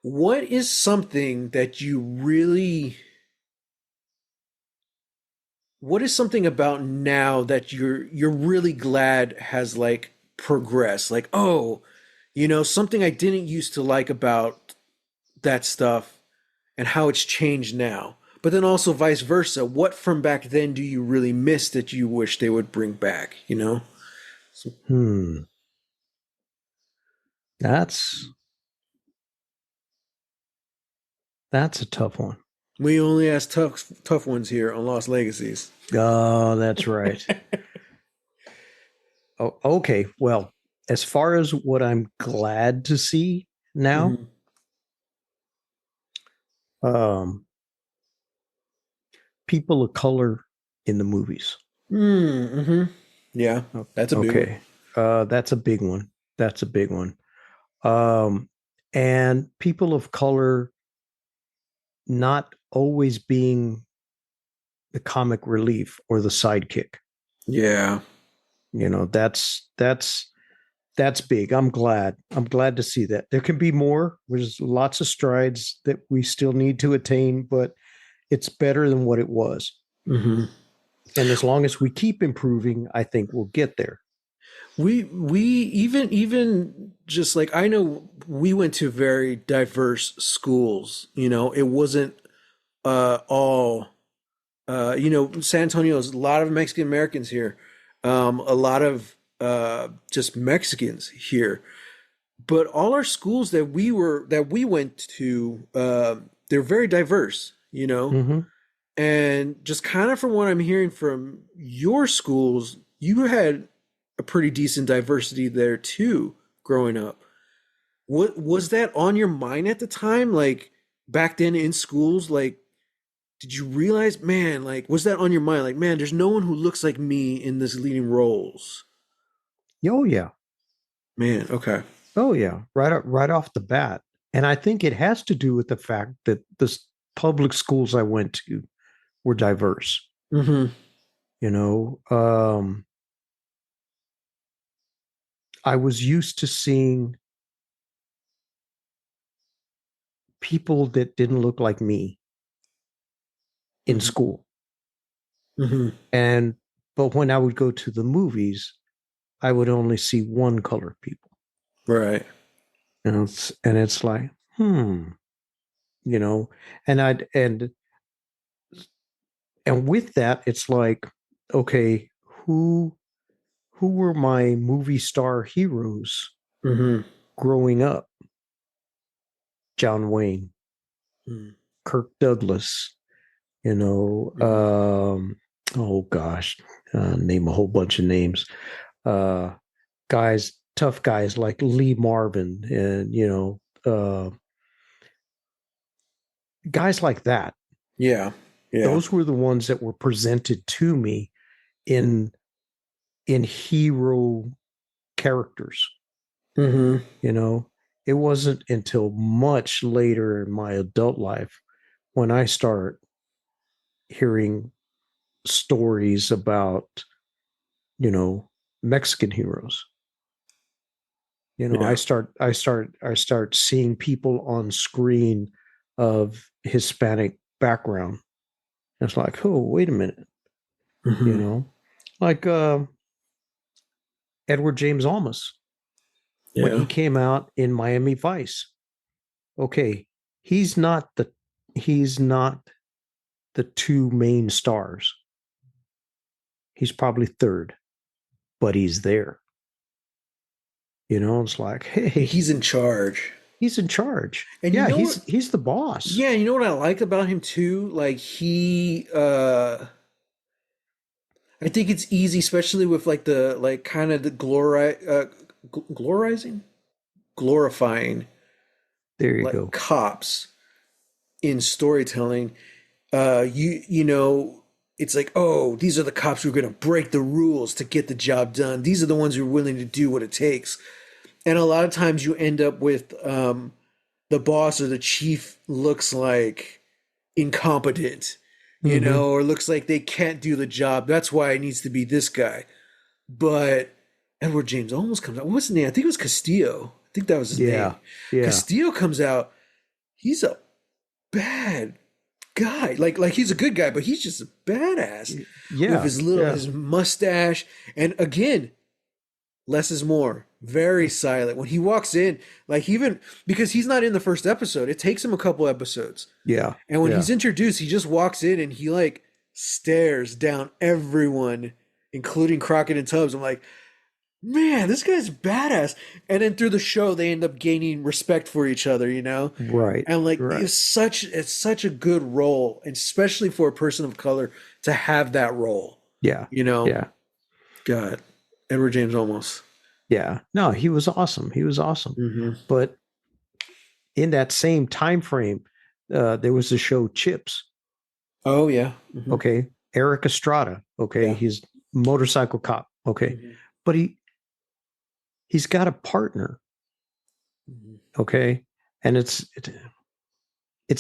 What is something that you really what is something about now that you're really glad has like progressed? Like, oh, something I didn't used to like about that stuff and how it's changed now. But then also vice versa. What from back then do you really miss that you wish they would bring back, you know? So Hmm. That's that's a tough one. we only ask tough ones here on Lost Legacies. Oh, that's right. Oh, okay. Well, as far as what I'm glad to see now, Mm-hmm. um, people of color in the movies. Mm-hmm. Yeah, that's a big one. Okay. That's a big one. That's a big one. And people of color not always being the comic relief or the sidekick. Yeah. That's big. I'm glad. I'm glad to see that. There can be more. There's lots of strides that we still need to attain, but it's better than what it was. Mm-hmm. And as long as we keep improving, I think we'll get there. We even just like I know we went to very diverse schools. It wasn't all San Antonio is a lot of Mexican Americans here, a lot of just Mexicans here. But all our schools that we went to, they're very diverse. Mm-hmm. And just kind of from what I'm hearing from your schools, you had a pretty decent diversity there too growing up. What was that on your mind at the time? Like back then in schools, like did you realize, man, like was that on your mind? Like, man, there's no one who looks like me in this leading roles. Oh yeah. Man, okay. Oh yeah. Right off the bat. And I think it has to do with the fact that the public schools I went to were diverse. Mm-hmm. You know, I was used to seeing people that didn't look like me in Mm-hmm. school. Mm-hmm. And but when I would go to the movies, I would only see one color people. Right. And it's like, you know, and I'd and with that, it's like, okay, who who were my movie star heroes Mm-hmm. growing up? John Wayne, Mm-hmm. Kirk Douglas, you know, oh gosh, name a whole bunch of names. Uh, guys, tough guys like Lee Marvin, and guys like that. Yeah. Yeah. Those were the ones that were presented to me in hero characters, Mm-hmm. you know. it wasn't until much later in my adult life when I start hearing stories about, you know, Mexican heroes. You know, Yeah. I start seeing people on screen of Hispanic background. It's like, oh, wait a minute, you Hmm. know, like Edward James Olmos when Yeah. he came out in Miami Vice. Okay, he's not the he's not the two main stars. He's probably third, but he's there. You know, it's like, hey, He's in charge. he's in charge. And you Yeah, know what? he's the boss. Yeah, you know what I like about him too? Like he I think it's easy, especially with like the like kind of the glorizing, glorifying There you like go. cops in storytelling. You know, it's like, oh, these are the cops who are going to break the rules to get the job done. These are the ones who are willing to do what it takes. And a lot of times you end up with the boss or the chief looks like incompetent, you Mm-hmm. know, or looks like they can't do the job. That's why it needs to be this guy. But Edward James almost comes out. What's his name? I think it was Castillo. I think that was his name. Yeah, yeah, Castillo comes out. He's a bad guy. Like he's a good guy, but he's just a badass with yeah, yeah, his mustache. And again, less is more. Very silent. When he walks in, like even because he's not in the first episode, it takes him a couple episodes. yeah, And when yeah. he's introduced, he just walks in and he like stares down everyone, including Crockett and Tubbs. I'm like, man, this guy's badass. And then through the show, they end up gaining respect for each other, you know? Right, And like right. it's such a good role, especially for a person of color to have that role. Yeah, You know, yeah, God, Edward James almost. yeah. No, he was awesome. He was awesome. Hmm. But in that same time frame, there was the show Chips. Oh yeah. Hmm. Okay, Eric Estrada. Okay, Yeah. he's motorcycle cop. Okay, Hmm. but he's got a partner. Hmm. Okay, and it's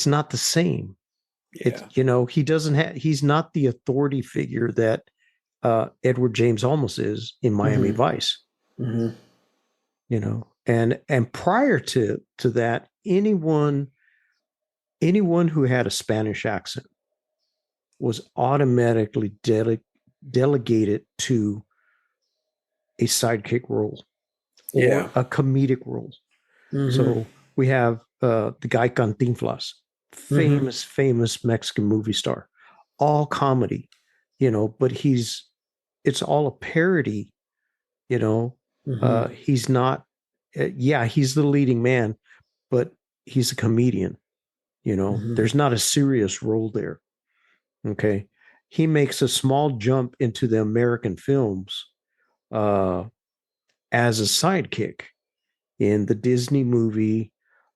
not the same. It's, Yeah. you know, he doesn't have he's not the authority figure that Edward James almost is in Miami Hmm. Vice. Hmm. You know, and prior to that, anyone who had a Spanish accent was automatically delegated to a sidekick role Yeah. or a comedic role. Hmm. So we have the guy Cantinflas, Hmm. famous Mexican movie star, all comedy, you know, but it's all a parody, you know. Hmm. He's not, yeah, he's the leading man, but he's a comedian, you know. Hmm. There's not a serious role there. Okay. He makes a small jump into the American films uh, as a sidekick in the Disney movie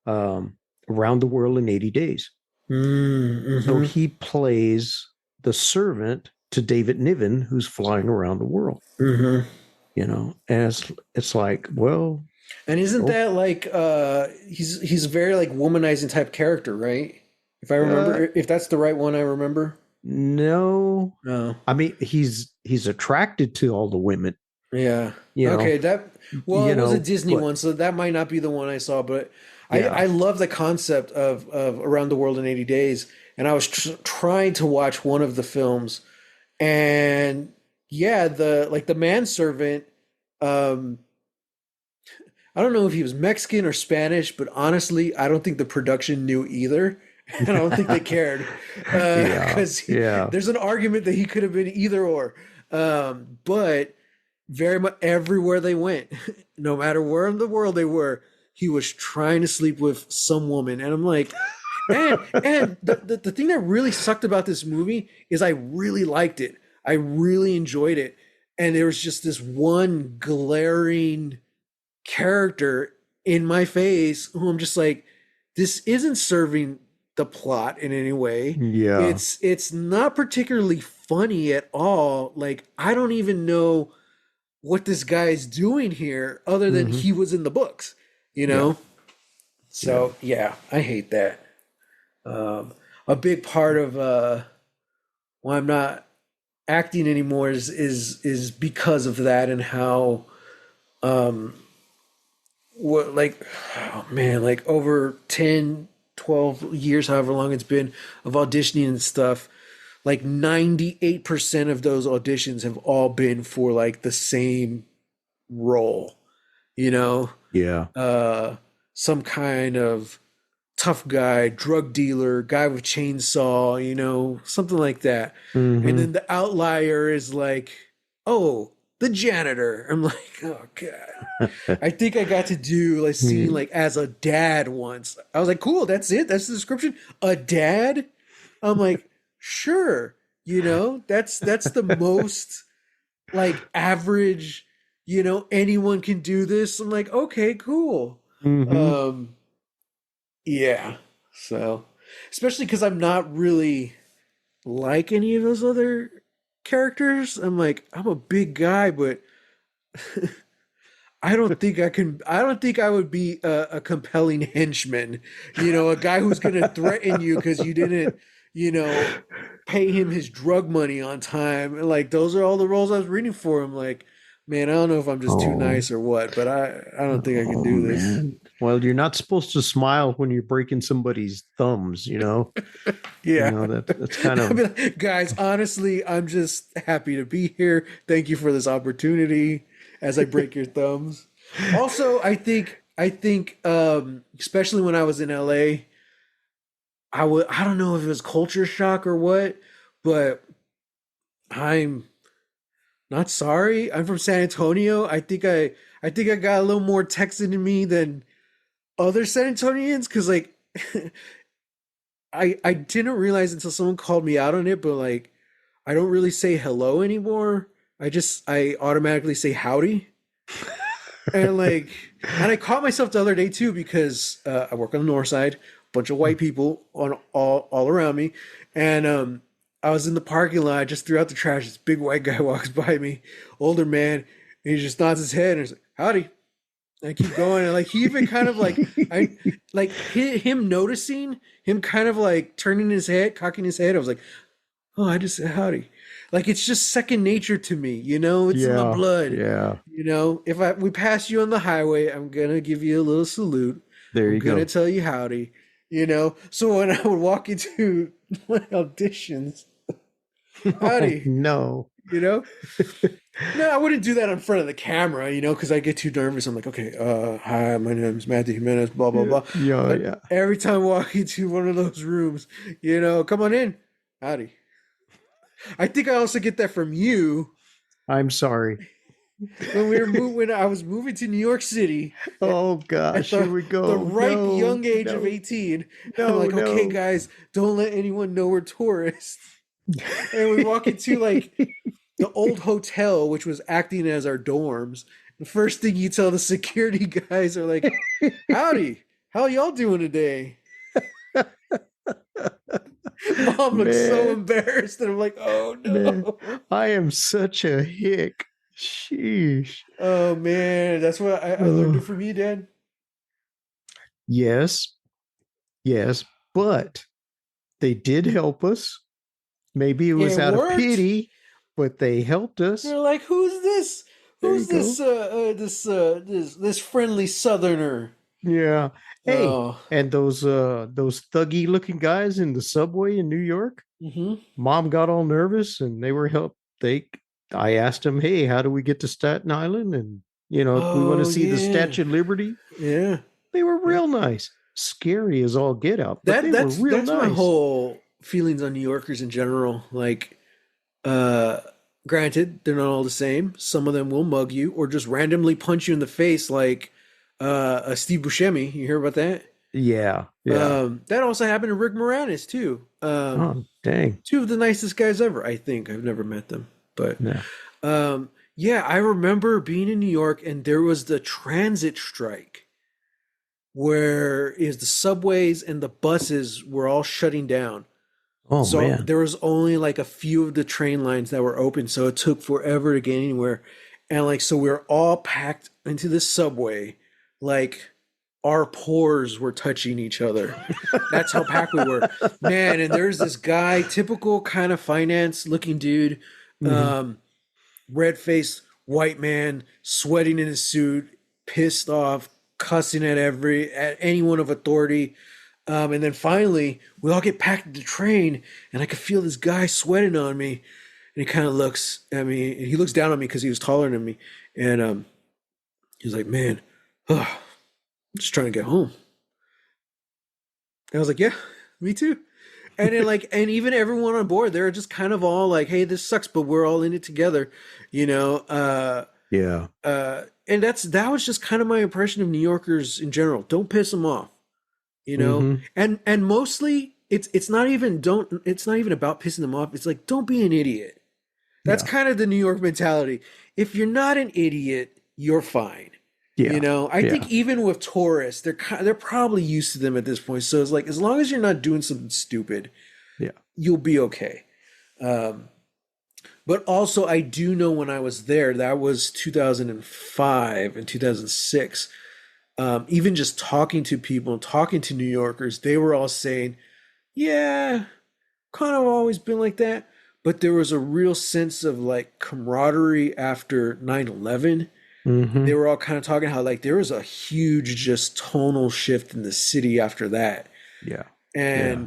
Around the World in 80 Days. So Hmm. he plays the servant to David Niven, who's flying around the world, Hmm. you know, and it's like, well, And isn't oh, that like he's a very like womanizing type character, right? If I uh, remember, if that's the right one, I remember. no, No. I mean, he's attracted to all the women, Yeah. you know, Okay. Well, you it was a know, Disney but one, so that might not be the one I saw, but I yeah, love the concept of Around the World in 80 Days, and I was trying to watch one of the films, and yeah, the manservant. Um, I don't know if he was Mexican or Spanish, but honestly, I don't think the production knew either. And I don't think they cared yeah, because yeah, there's an argument that he could have been either or. But very much everywhere they went, no matter where in the world they were, he was trying to sleep with some woman. And I'm like, and the thing that really sucked about this movie is I really liked it. I really enjoyed it. And there was just this one glaring character in my face who I'm just like, this isn't serving the plot in any way. yeah. It's not particularly funny at all. Like I don't even know what this guy is doing here other than Hmm. he was in the books, you Yeah. know? Yeah. So yeah, I hate that. Um, a big part of why I'm not acting anymore is because of that and how um what like oh man, like over 10, 12 years, however long it's been of auditioning and stuff, like 98% of those auditions have all been for like the same role, you know, Yeah. uh some kind of tough guy, drug dealer, guy with chainsaw, something like that. And Mm-hmm. then the outlier is like, oh, the janitor. I'm like, oh god. I think I got to do like scene like as a dad once. I was like, cool, that's it. That's the description. A dad. I'm like, sure. That's the most like average. Anyone can do this. I'm like, okay, cool. Mm-hmm. Um, yeah. So, especially because I'm not really like any of those other characters. I'm like, I'm a big guy, but I don't think I can. I don't think I would be a compelling henchman. A guy who's going to threaten you because you didn't, you know, pay him his drug money on time. And like those are all the roles I was reading for. I'm like, man, I don't know if I'm just too Oh, nice or what, but I don't think I can oh do this. man. Well, you're not supposed to smile when you're breaking somebody's thumbs, you know? You Yeah. know, that's kind I of mean, guys, honestly, I'm just happy to be here. Thank you for this opportunity as I break your thumbs. Also, I think especially when I was in LA, I don't know if it was culture shock or what, but I'm not sorry. I'm from San Antonio. I think I got a little more Texan in me than other San Antonians cuz like I didn't realize until someone called me out on it, but like I don't really say hello anymore. I automatically say howdy. And I caught myself the other day too because I work on the north side, bunch of white people on all around me, and I was in the parking lot, just threw out the trash. This big white guy walks by me, older man, and he just nods his head and he's like, "Howdy." And I keep going, and like he even kind of like him noticing him kind of like turning his head, cocking his head. I was like, "Oh, I just said howdy." Like it's just second nature to me, it's in my yeah, blood. yeah. If we pass you on the highway, I'm gonna give you a little salute. There I'm you gonna go. tell you howdy. So when I would walk into my auditions, Oh howdy, no. you know. No, I wouldn't do that in front of the camera, because I get too nervous. I'm like, okay, hi, my name is Matthew Jimenez, blah blah Yeah, blah. yeah, But yeah. every time I walk into one of those rooms, come on in, howdy. I think I also get that from you I'm sorry. when I was moving to New York City Oh at gosh, here the we the go. ripe No, young age of no, 18. I'm no, like, okay, no. guys, don't let anyone know we're tourists. And we walk into like the old hotel, which was acting as our dorms. The first thing you tell the security guys are like, howdy, how y'all doing today? Mom looks so Man, embarrassed, and I'm like, oh man, no. I am such a hick. Sheesh. Oh man, that's what I learned it Oh, from you, Dad. yes, yes, but they did help us. Maybe it was It out of worked. pity, but they helped us. They're like, "Who's this? There you Who's go. this? This friendly Southerner?" Yeah. Hey, Oh, and those thuggy looking guys in the subway in New York, mm-hmm. mom got all nervous and they were help they I asked them, "Hey, how do we get to Staten Island?" And we want to Oh see the yeah, Statue of Liberty. yeah, They were yeah. real nice. Scary as all get out, but That they were that's real that's my nice. whole feelings on New Yorkers in general. Like, uh, granted, they're not all the same. Some of them will mug you or just randomly punch you in the face, like a Steve Buscemi. You hear about that? Yeah, yeah. That also happened to Rick Moranis too. Oh, dang. Two of the nicest guys ever. I think I've never met them, but Yeah. yeah, I remember being in New York and there was the transit strike where is the subways and the buses were all shutting down. Oh So man. there was only like a few of the train lines that were open, so it took forever to get anywhere. And like so we were all packed into this subway, like our pores were touching each other. That's how packed we were, man. And there's this guy, typical kind of finance looking dude, Hmm. um, red faced white man, sweating in his suit, pissed off, cussing at anyone of authority. And then finally, we all get packed into the train, and I could feel this guy sweating on me. And he kind of looks at me, and he looks down on me because he was taller than me. And he was like, "Man, I'm just trying to get home." And I was like, "Yeah, me too." And then and even everyone on board, they're just kind of all like, "Hey, this sucks, but we're all in it together," you know. Yeah. And that was just kind of my impression of New Yorkers in general. Don't piss them off, you know. Hmm. And mostly, it's not even don't it's not even about pissing them off. It's like, don't be an idiot. That's Yeah. kind of the New York mentality. If you're not an idiot, you're fine. You Yeah. know, I think Yeah. even with tourists, they're probably used to them at this point. So it's like, as long as you're not doing something stupid, Yeah. you'll be okay. Um, but also, I do know when I was there, that was 2005 and 2006. Even just talking to people, talking to New Yorkers, they were all saying, "Yeah, kind of always been like that." But there was a real sense of like camaraderie after 9/11. They Hmm. were all kind of talking how like there was a huge just tonal shift in the city after that. Yeah. Yeah.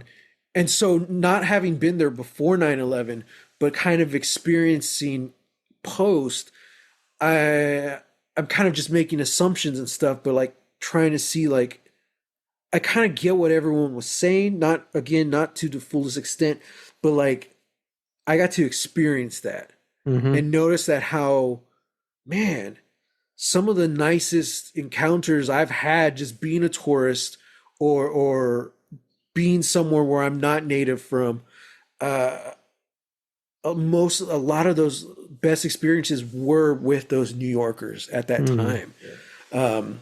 And so not having been there before 9/11, but kind of experiencing post, I'm kind of just making assumptions and stuff, but like trying to see like I kind of get what everyone was saying, not again, not to the fullest extent, but like I got to experience that Hmm. and notice that how, man, some of the nicest encounters I've had just being a tourist or being somewhere where I'm not native from, uh, a lot of those best experiences were with those New Yorkers at that Hmm. time. Um,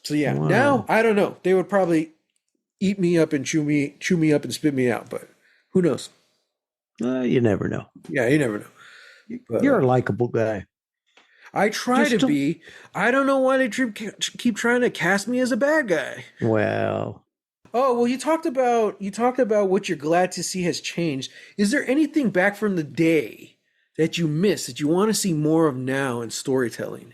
so yeah, now Wow. I don't know. They would probably eat me up and chew me up and spit me out, but who knows? You never know. Yeah, you never know. But You're a likable guy. I try to Just don't. be. I don't know why they keep trying to cast me as a bad guy. Well, Oh, well, you talked about what you're glad to see has changed. Is there anything back from the day that you miss that you want to see more of now in storytelling?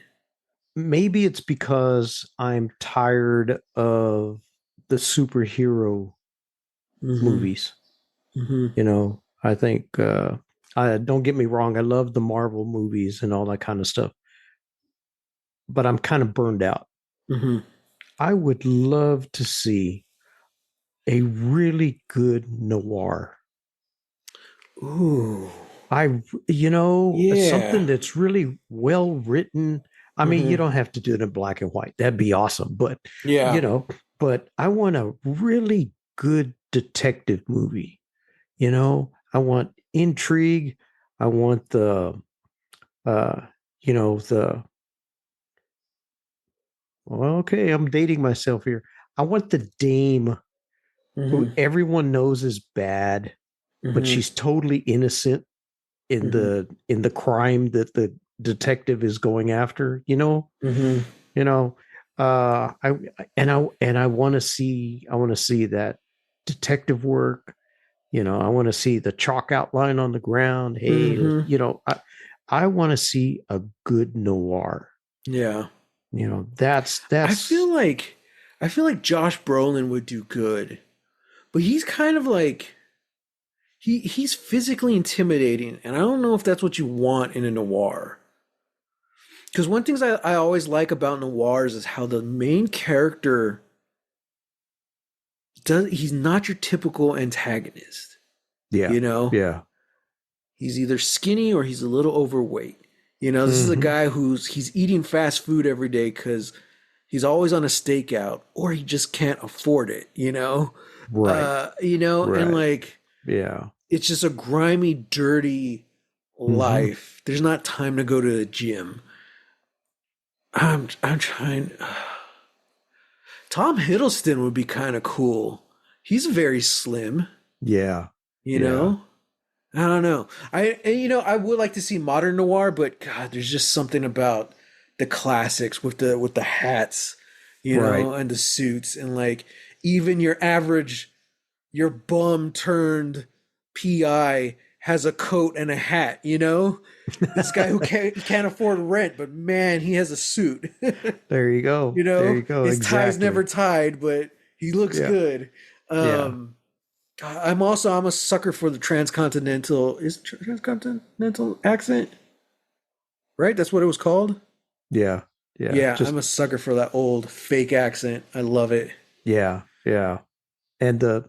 maybe it's because I'm tired of the superhero Mm-hmm. movies. Mm-hmm. I think I don't get me wrong, I love the Marvel movies and all that kind of stuff, but I'm kind of burned out. Mm-hmm. I would love to see a really good noir. Ooh. Something Yeah. that's really well written. I mean, you Mm-hmm. don't have to do it in black and white. That'd be awesome. But, you Yeah. know, but I want a really good detective movie. I want intrigue. I want uh, the, well, okay, I'm dating myself here. I want the dame who Mm-hmm. everyone knows is bad, but Mm-hmm. she's totally innocent in Mm-hmm. the crime that the detective is going after. Mm-hmm. You know, I and I want to see that detective work. I want to see the chalk outline on the ground. Hey, Mm-hmm. I want to see a good noir. Yeah. That's I that's feel like I feel like Josh Brolin would do good, but he's kind of like he's physically intimidating, and I don't know if that's what you want in a noir. Because one thing I always like about noirs is how the main character he's not your typical antagonist. yeah, You know, yeah. he's either skinny or he's a little overweight. This is a Hmm. guy he's eating fast food every day because he's always on a stakeout or he just can't afford it. Right, And right. like Yeah. it's just a grimy, dirty Hmm. life. There's not time to go to the gym. I'm trying. Tom Hiddleston would be kind of cool. He's very slim, Yeah, you yeah. know. I don't know. I would like to see modern noir, but God, there's just something about the classics with the hats. you Right. know, and the suits and like even your bum turned PI has a coat and a hat, you know? This guy who can't afford rent, but man, he has a suit. There you go. You There know, you go. his tie's never Exactly. tied, but he looks Yeah. good. Yeah. Um, I'm a sucker for the transcontinental accent, right? That's what it was called. Yeah. Yeah. Yeah, I'm Just a sucker for that old fake accent. I love it. yeah. Yeah. And the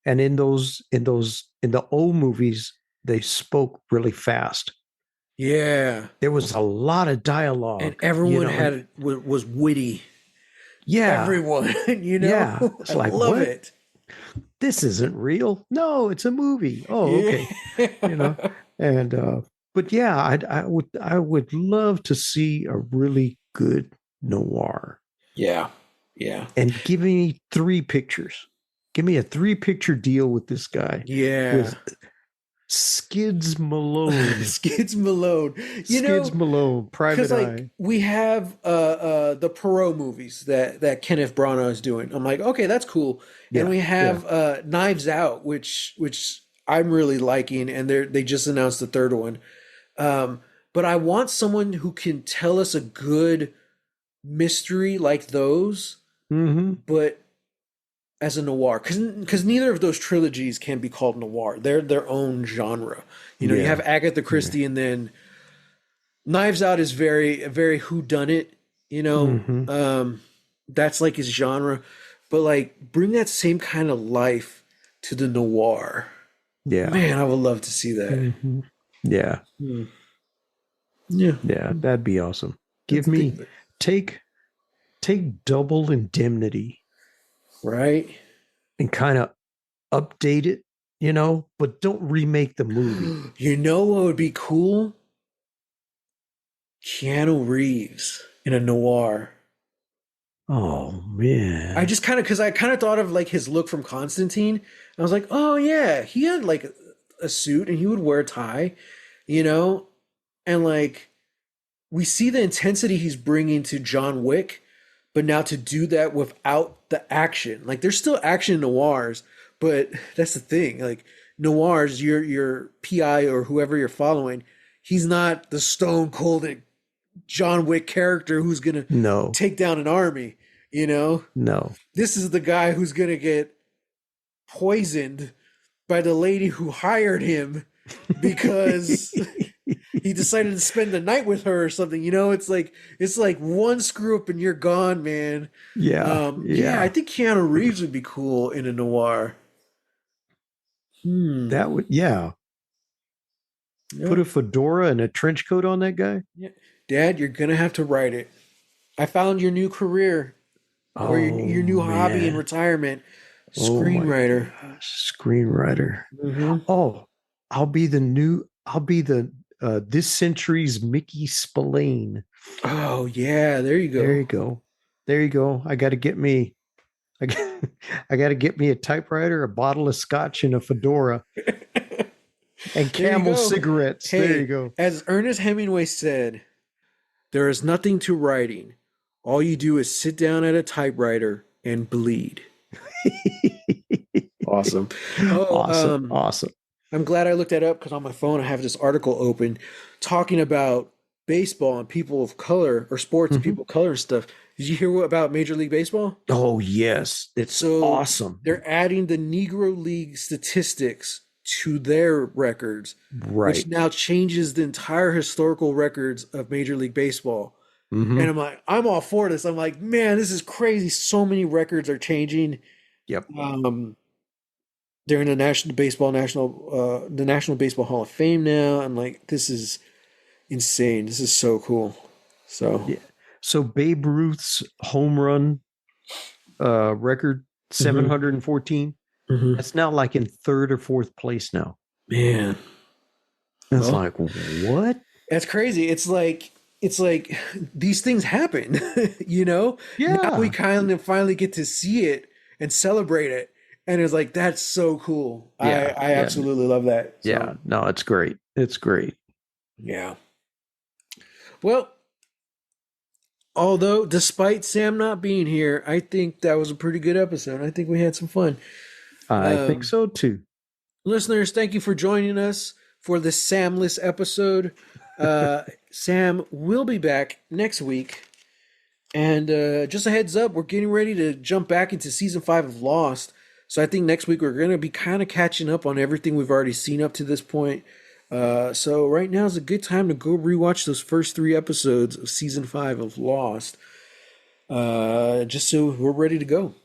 and in the old movies, they spoke really fast. Yeah, There was a lot of and dialogue, you everyone know, and was witty. yeah, Everyone, you yeah. know, I It's like, love what? it. This isn't real. No, it's a movie. Oh, Yeah, okay. You know, and but yeah, I would love to see a really good noir. yeah, yeah, And give me three pictures. Give me a three picture deal with this guy, yeah. with Skids Malone. Skids Malone, you Skids know, Malone, because Private like Eye. we have the Perot movies that Kenneth Branagh is doing. I'm like, okay, that's cool. And Yeah, we yeah. have Knives Out, which I'm really liking, and they just announced the third one. But I want someone who can tell us a good mystery like those, Mm-hmm. but as a noir, because neither of those trilogies can be called noir. They're their own genre. You know, you have Yeah. Agatha Yeah. Christie, and then Knives Out is very who done it. You know, Mm-hmm. that's like his genre, but like bring that same kind of life to the noir. Yeah. Man, I would love to see that. Mm-hmm. Yeah. Hmm. Yeah, Yeah. That'd be awesome. Give that's a think me of it, take take Double Indemnity right? and kind of update it, you know, but don't remake the movie. You know what would be cool? Keanu Reeves in a noir. Oh I man. just kind of because I kind of thought of like his look from Constantine. I was like, oh yeah, he had like a suit and he would wear a tie, you know, and like we see the intensity he's bringing to John Wick, but now to do that without the action. Like there's still action in noirs, but that's the thing. Like noirs, your PI or whoever you're following, he's not the stone cold John Wick character who's gonna No. take down an army. You know, No. this is the guy who's gonna get poisoned by the lady who hired him because he decided to spend the night with her or something. You know, it's like one screw up and you're gone, man. Yeah. Yeah, I Yeah. think Keanu Reeves would be cool in a noir. Hmm. That would, yeah. Put Yeah. a fedora and a trench coat on that guy. Yeah. Dad, you're gonna have to write it. I found your new career or Oh your new hobby in man. retirement, Oh my screenwriter. gosh. Screenwriter. Hmm. Oh, I'll be the this century's Mickey Spillane. Oh yeah, there you There go. you go. There you go. I got, I got to get me a typewriter, a bottle of scotch, and a fedora and There you Camel go. cigarettes. There you Hey, go. as Ernest Hemingway said, there is nothing to writing. All you do is sit down at a typewriter and bleed. Awesome. Oh, Awesome. Awesome. I'm glad I looked that up because on my phone I have this article open talking about baseball and people of color or sports and Mhm. people of color and stuff. Did you hear about Major League Baseball? Oh, yes. It's So awesome. they're adding the Negro League statistics to their records, which Right. now changes the entire historical records of Major League Baseball. And Hmm. I'm like, I'm all for this. I'm like, man, this is crazy. So many records are changing. Yep. Um, they're in the the National Baseball Hall of Fame now. I'm like, this is insane. This is so cool. So, Yeah. So Babe Ruth's home run record, mhm, 714, mhm. that's now like in third or fourth place now. Man, It's well, like, what? that's crazy. It's like these things happen, you know? Now we Yeah. kind of finally get to see it and celebrate it. And it's like that's so cool. Yeah. I Yeah. absolutely love that. So, Yeah. No, it's great. It's great. yeah. Well, Although, despite Sam not being here, I think that was a pretty good episode. I think we had some fun. I think Um, so too. Listeners, thank you for joining us for this Samless episode. Sam will be back next week. And just a heads up, we're getting ready to jump back into season 5 of Lost. So I think next week we're going to be kind of catching up on everything we've already seen up to this point. So right now is a good time to go rewatch those first 3 episodes of season 5 of Lost. Just so we're ready to go.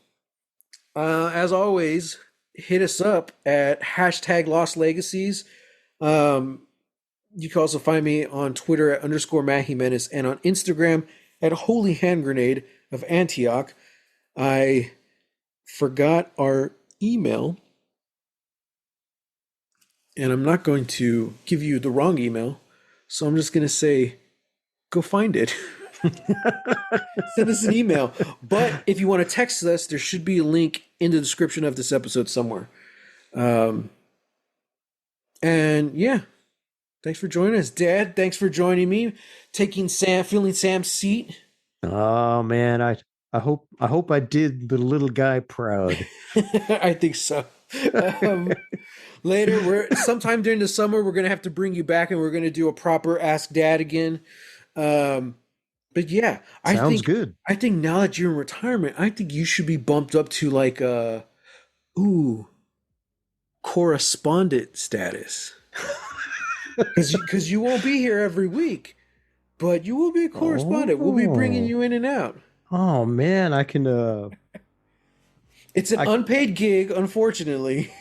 As always, hit us up at hashtag Lost Legacies. You can also find me on Twitter at _Matt Jimenez and on Instagram at Holy Hand Grenade of Antioch. I forgot our email, and I'm not going to give you the wrong email, so I'm just going to say, go find it. Send us an email. But if you want to text us, there should be a link in the description of this episode somewhere. And yeah, thanks for joining us, Dad. Thanks for joining me, filling Sam's seat. Oh man, I hope I did the little guy proud. I think so. Later, sometime during the summer, we're gonna have to bring you back, and we're gonna do a proper Ask Dad again. But yeah, Sounds good. I think now that you're in retirement, I think you should be bumped up to like correspondent status. Because you won't be here every week, but you will be a correspondent. We'll be bringing you in and out. Oh man, I can. It's an unpaid gig, unfortunately.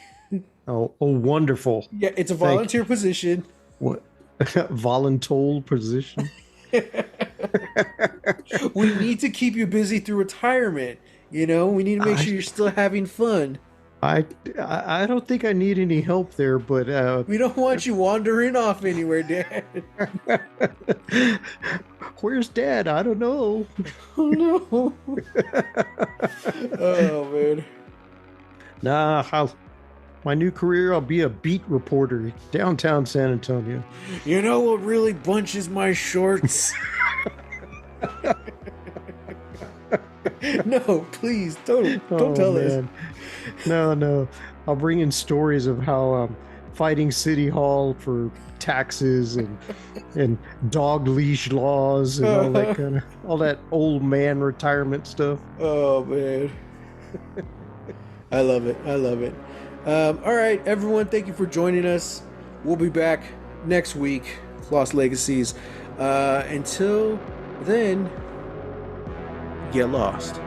Oh, wonderful. Yeah, it's a volunteer position. What? Voluntold position? We need to keep you busy through retirement. You know, we need to make sure you're still having fun. I don't think I need any help there, but We don't want you wandering off anywhere, Dad. Where's Dad? I don't know. Oh no. Oh man. Nah, my new career, I'll be a beat reporter downtown San Antonio. You know what really bunches my shorts? No, please don't tell us. No. I'll bring in stories of how fighting City Hall for taxes and dog leash laws and all that old man retirement stuff. Oh man. I love it. All right, everyone, thank you for joining us. We'll be back next week, Lost Legacies. Until then, get lost.